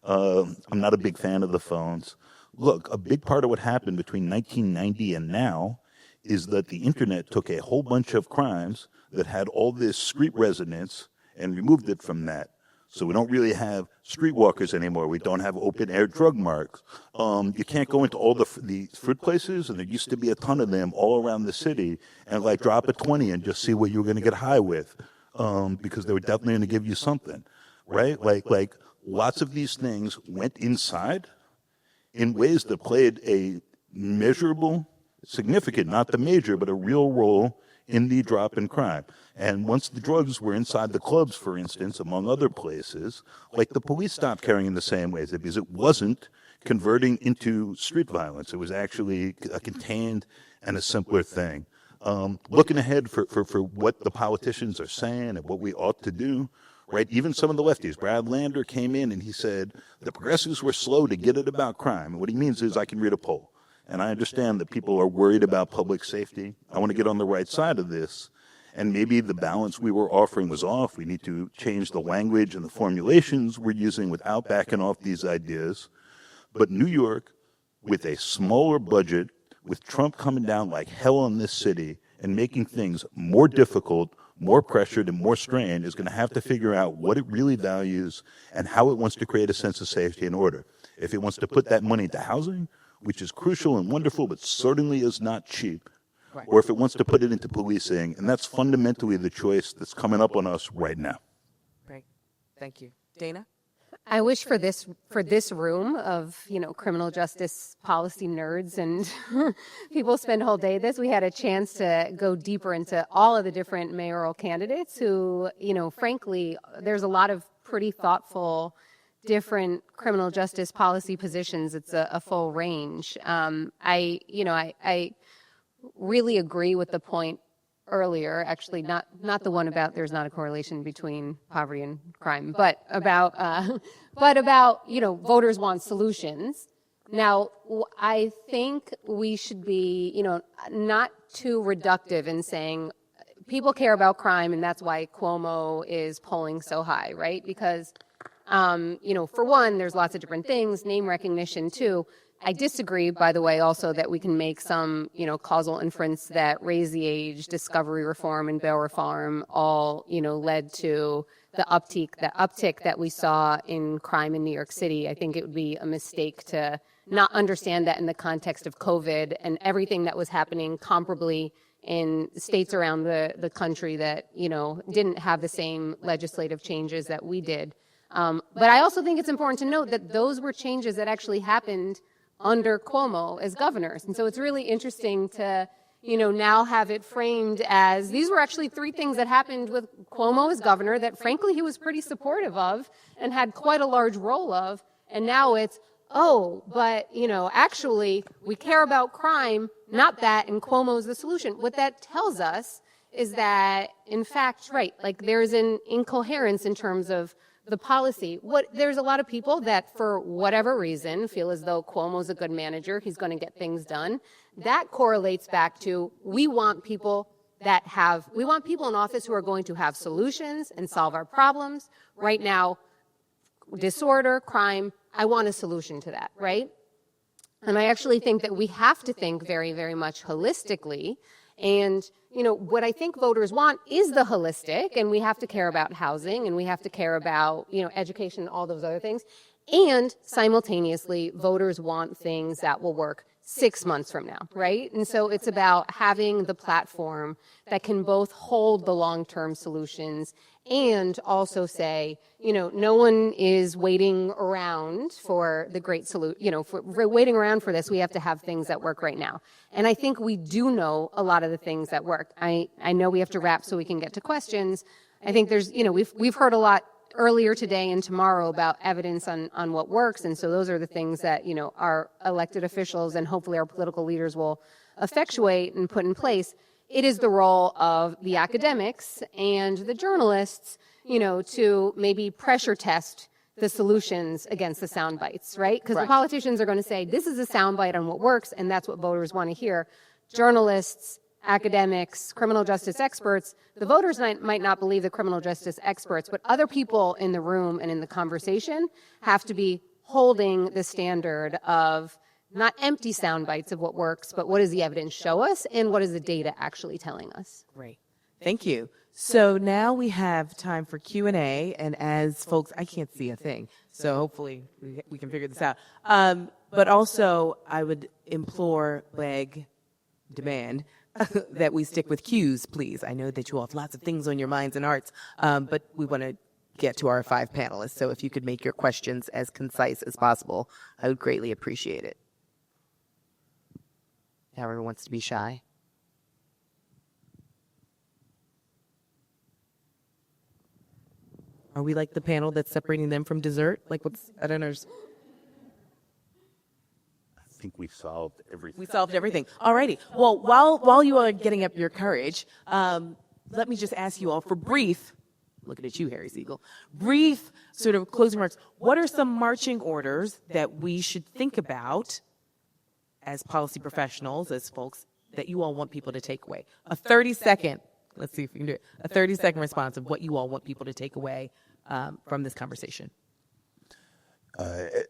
I'm not a big fan of the phones. Look, a big part of what happened between 1990 and now is that the internet took a whole bunch of crimes that had all this street resonance and removed it from that. So we don't really have streetwalkers anymore. We don't have open-air drug marks. You can't go into all the fruit places, and there used to be a ton of them all around the city, and drop a 20 and just see what you were going to get high with, because they were definitely going to give you something, right? Like lots of these things went inside in ways that played a measurable, significant, not the major, but a real role in the drop in crime. And once the drugs were inside the clubs, for instance, among other places, the police stopped carrying in the same ways, because it wasn't converting into street violence. It was actually a contained and a simpler thing. Looking ahead for what the politicians are saying and what we ought to do, right? Even some of the lefties. Brad Lander came in and he said, the progressives were slow to get it about crime. And what he means is, I can read a poll. And I understand that people are worried about public safety. I want to get on the right side of this. And maybe the balance we were offering was off. We need to change the language and the formulations we're using without backing off these ideas. But New York, with a smaller budget, with Trump coming down like hell on this city and making things more difficult, more pressured, and more strained, is going to have to figure out what it really values and how it wants to create a sense of safety and order. If it wants to put that money into housing, which is crucial and wonderful, but certainly is not cheap, right, or if it wants to put it into policing, and that's fundamentally the choice that's coming up on us right now. Great. Thank you. Dana? I wish for this room of, criminal justice policy nerds and people spend a whole day this, we had a chance to go deeper into all of the different mayoral candidates who, frankly, there's a lot of pretty thoughtful different criminal justice policy positions. It's a full range. I really agree with the point earlier, actually not the one about there's not a correlation between poverty and crime, but about voters want solutions. Now, I think we should be, not too reductive in saying people care about crime and that's why Cuomo is polling so high, right? Because for one, there's lots of different things, name recognition too. I disagree, by the way, also that we can make some, causal inference that raise the age, discovery reform, and bail reform all, led to the uptick that we saw in crime in New York City. I think it would be a mistake to not understand that in the context of COVID and everything that was happening comparably in states around the country that, didn't have the same legislative changes that we did. But I also think it's important to note that those were changes that actually happened under Cuomo as governors. And so it's really interesting to, now have it framed as these were actually three things that happened with Cuomo as governor that frankly he was pretty supportive of and had quite a large role of. And now it's, but, actually we care about crime, not that, and Cuomo's the solution. What that tells us is that, in fact, right, like there's an incoherence in terms of the policy. There's a lot of people that, for whatever reason, feel as though Cuomo's a good manager, he's going to get things done. That correlates back to we want people in office who are going to have solutions and solve our problems. Right now, disorder, crime, I want a solution to that, right? And I actually think that we have to think very, very much holistically. And, what I think voters want is the holistic, and we have to care about housing, and we have to care about, education and all those other things. And simultaneously, voters want things that will work 6 months from now, right? And so it's about having the platform that can both hold the long-term solutions and also say, no one is waiting around for the great solution, for waiting around for this. We have to have things that work right now. And I think we do know a lot of the things that work. I know we have to wrap so we can get to questions. I think there's, we've heard a lot earlier today and tomorrow about evidence on what works. And so those are the things that, our elected officials and hopefully our political leaders will effectuate and put in place. It is the role of the academics and the journalists, to maybe pressure test the solutions against the sound bites, right? Because the politicians are going to say, this is a sound bite on what works, and that's what voters want to hear. Journalists, academics, criminal justice experts, the voters might not believe the criminal justice experts, but other people in the room and in the conversation have to be holding the standard of not empty sound bites of what works, but what does the evidence show us and what is the data actually telling us? Great. Thank you. So now we have time for Q&A, and as folks, I can't see a thing, so hopefully we can figure this out. But also, I would implore, beg, demand that we stick with cues, please. I know that you all have lots of things on your minds and hearts, but we want to get to our 5 panelists, so if you could make your questions as concise as possible, I would greatly appreciate it. Whoever wants to be shy. Are we like the panel that's separating them from dessert? Like I don't know. I think we solved everything. We solved everything. All righty. Well, while you are getting up your courage, let me just ask you all for brief, looking at you, Harry Siegel, brief sort of closing remarks. What are some marching orders that we should think about as policy professionals, as folks, that you all want people to take away? A 30-second, let's see if we can do it, a 30-second response of what you all want people to take away from this conversation.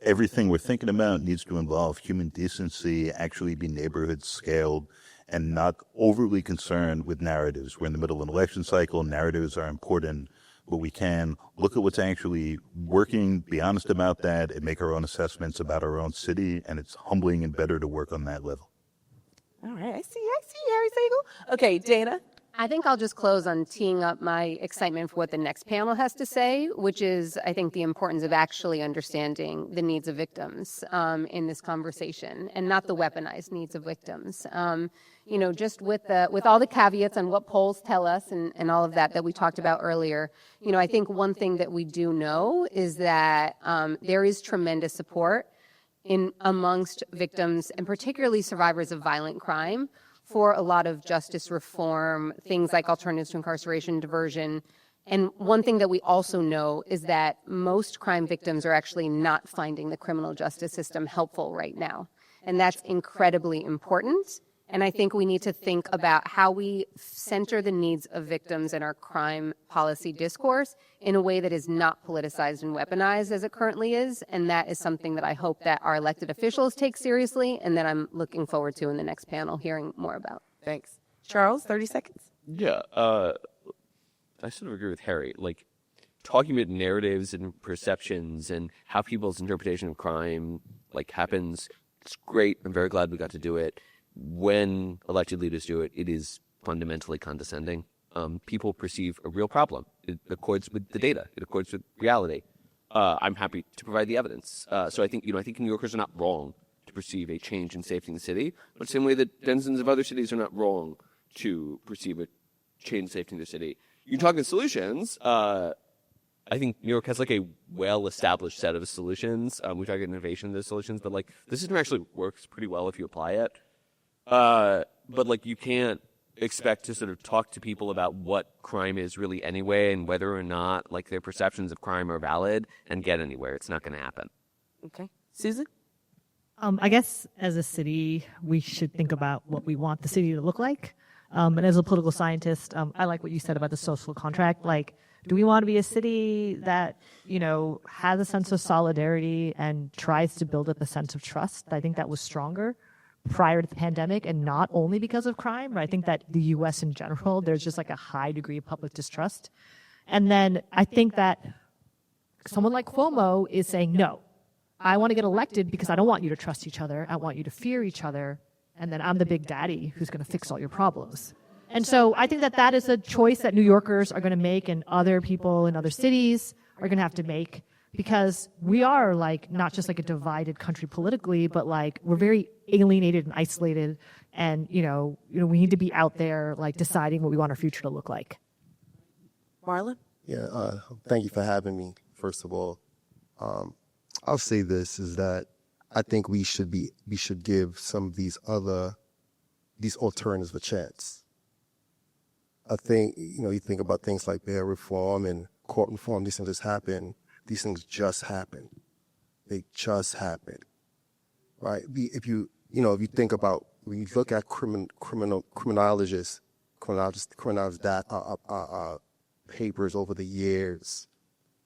Everything we're thinking about needs to involve human decency, actually be neighborhood scaled, and not overly concerned with narratives. We're in the middle of an election cycle. Narratives are important, but we can look at what's actually working, be honest about that, and make our own assessments about our own city, and it's humbling and better to work on that level. All right, I see Harry Siegel. Okay, Dana. I think I'll just close on teeing up my excitement for what the next panel has to say, which is, I think, the importance of actually understanding the needs of victims in this conversation, and not the weaponized needs of victims. Just with all the caveats on what polls tell us and all of that we talked about earlier, I think one thing that we do know is that there is tremendous support amongst victims, and particularly survivors of violent crime, for a lot of justice reform, things like alternatives to incarceration, diversion. And one thing that we also know is that most crime victims are actually not finding the criminal justice system helpful right now. And that's incredibly important. And I think we need to think about how we center the needs of victims in our crime policy discourse in a way that is not politicized and weaponized as it currently is. And that is something that I hope that our elected officials take seriously, and that I'm looking forward to in the next panel hearing more about. Thanks. Charles, 30 seconds. Yeah, I sort of agree with Harry. Like, talking about narratives and perceptions and how people's interpretation of crime, happens, it's great. I'm very glad we got to do it. When elected leaders do it, it is fundamentally condescending. People perceive a real problem. It accords with the data. It accords with reality. I'm happy to provide the evidence. So I think New Yorkers are not wrong to perceive a change in safety in the city, but the same way that denizens of other cities are not wrong to perceive a change in safety in their city. You talk about solutions. I think New York has a well-established set of solutions. We talk about innovation in those solutions, but the system actually works pretty well if you apply it. But you can't expect to sort of talk to people about what crime is really anyway and whether or not like their perceptions of crime are valid and get anywhere. It's not going to happen. Okay. Susan? I guess as a city, we should think about what we want the city to look like. And as a political scientist, I like what you said about the social contract. Like, do we want to be a city that, has a sense of solidarity and tries to build up a sense of trust? I think that was stronger prior to the pandemic, and not only because of crime, but I think that the U.S. in general, there's just like a high degree of public distrust. And then I think that someone like Cuomo is saying, no, I want to get elected because I don't want you to trust each other. I want you to fear each other. And then I'm the big daddy who's going to fix all your problems. And so I think that that is a choice that New Yorkers are going to make, and other people in other cities are going to have to make, because we are like not just like a divided country politically, but like we're very alienated and isolated. And, we need to be out there like deciding what we want our future to look like. Marlon? Yeah, thank you for having me, first of all. I'll say this, is that I think we should give some of these alternatives a chance. I think, you think about things like bail reform and court reform, these things just happen. These things just happen. They just happen, right? If you think about, when you look at criminologists' papers over the years,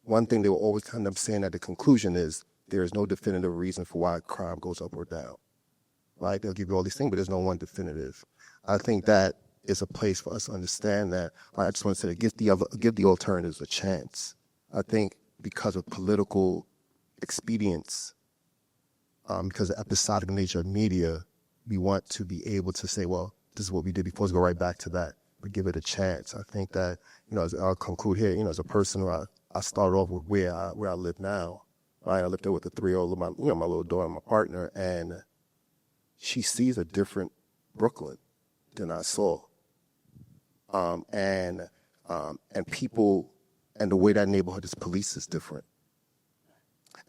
one thing they will always end up saying at the conclusion is there is no definitive reason for why crime goes up or down, right? They'll give you all these things, but there's no one definitive. I think that is a place for us to understand that. I just want to say, give the alternatives a chance. I think because of political expedience, because of the episodic nature of media, we want to be able to say, well, this is what we did before, let's go right back to that, but give it a chance. I think that, as I'll conclude here, as a person who I started off with where I live now. Right? I lived there with a 3-year-old, my little daughter, my partner, and she sees a different Brooklyn than I saw. And people, and the way that neighborhood is policed is different.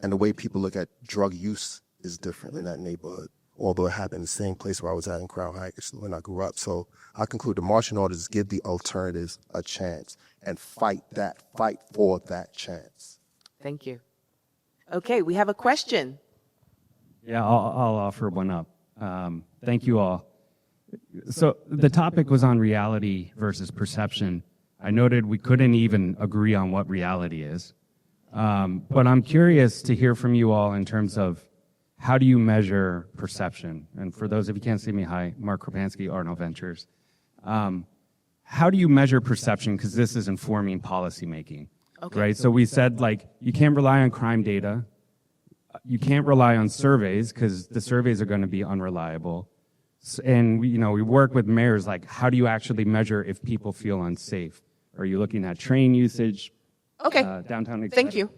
And the way people look at drug use is different in that neighborhood, although it happened in the same place where I was at in Crown Heights when I grew up. So I conclude the marching orders give the alternatives a chance and fight for that chance. Thank you. Okay, we have a question. Yeah, I'll offer one up. Thank you all. So the topic was on reality versus perception. I noted we couldn't even agree on what reality is. But I'm curious to hear from you all in terms of how do you measure perception? And for those of you who can't see me, hi, Mark Kropansky, Arnold Ventures. How do you measure perception? Because this is informing policymaking. Okay. Right? So we said, you can't rely on crime data. You can't rely on surveys because the surveys are going to be unreliable. And we work with mayors, how do you actually measure if people feel unsafe? Are you looking at train usage? Okay. Downtown? Thank you.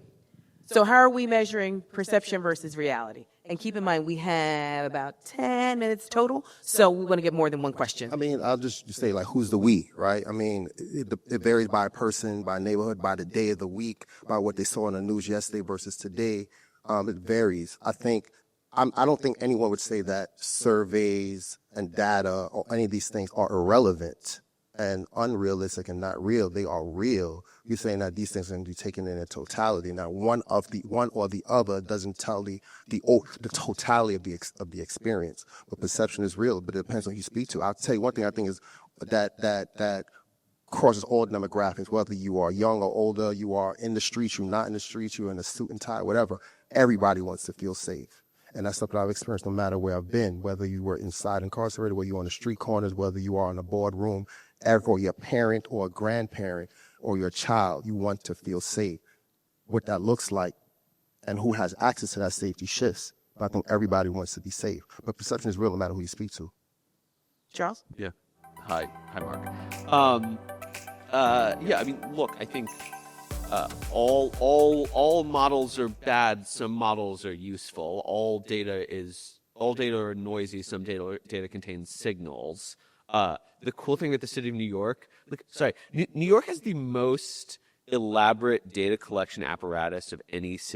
So how are we measuring perception versus reality? And keep in mind, we have about 10 minutes total, so we want to get more than one question. I mean, I'll just say, who's the we, right? I mean, it varies by person, by neighborhood, by the day of the week, by what they saw on the news yesterday versus today. It varies. I don't think anyone would say that surveys and data or any of these things are irrelevant and unrealistic and not real. They are real. You're saying that these things are going to be taken in a totality. Now, one or the other doesn't tell the totality of the experience. But perception is real, but it depends on who you speak to. I'll tell you one thing I think is that crosses all demographics, whether you are young or older, you are in the streets, you're not in the streets, you're in a suit and tie, whatever. Everybody wants to feel safe. And that's something I've experienced no matter where I've been, whether you were inside incarcerated, whether you're on the street corners, whether you are in a boardroom, or you're a parent or a grandparent or your child, you want to feel safe. What that looks like and who has access to that safety shifts. But I think everybody wants to be safe. But perception is real no matter who you speak to. Charles? Yeah. Hi, Mark. Yeah, I mean, look, I think all models are bad. Some models are useful. All data are noisy. Some data contains signals. The cool thing with the city of New York, New York has the most elaborate data collection apparatus of any city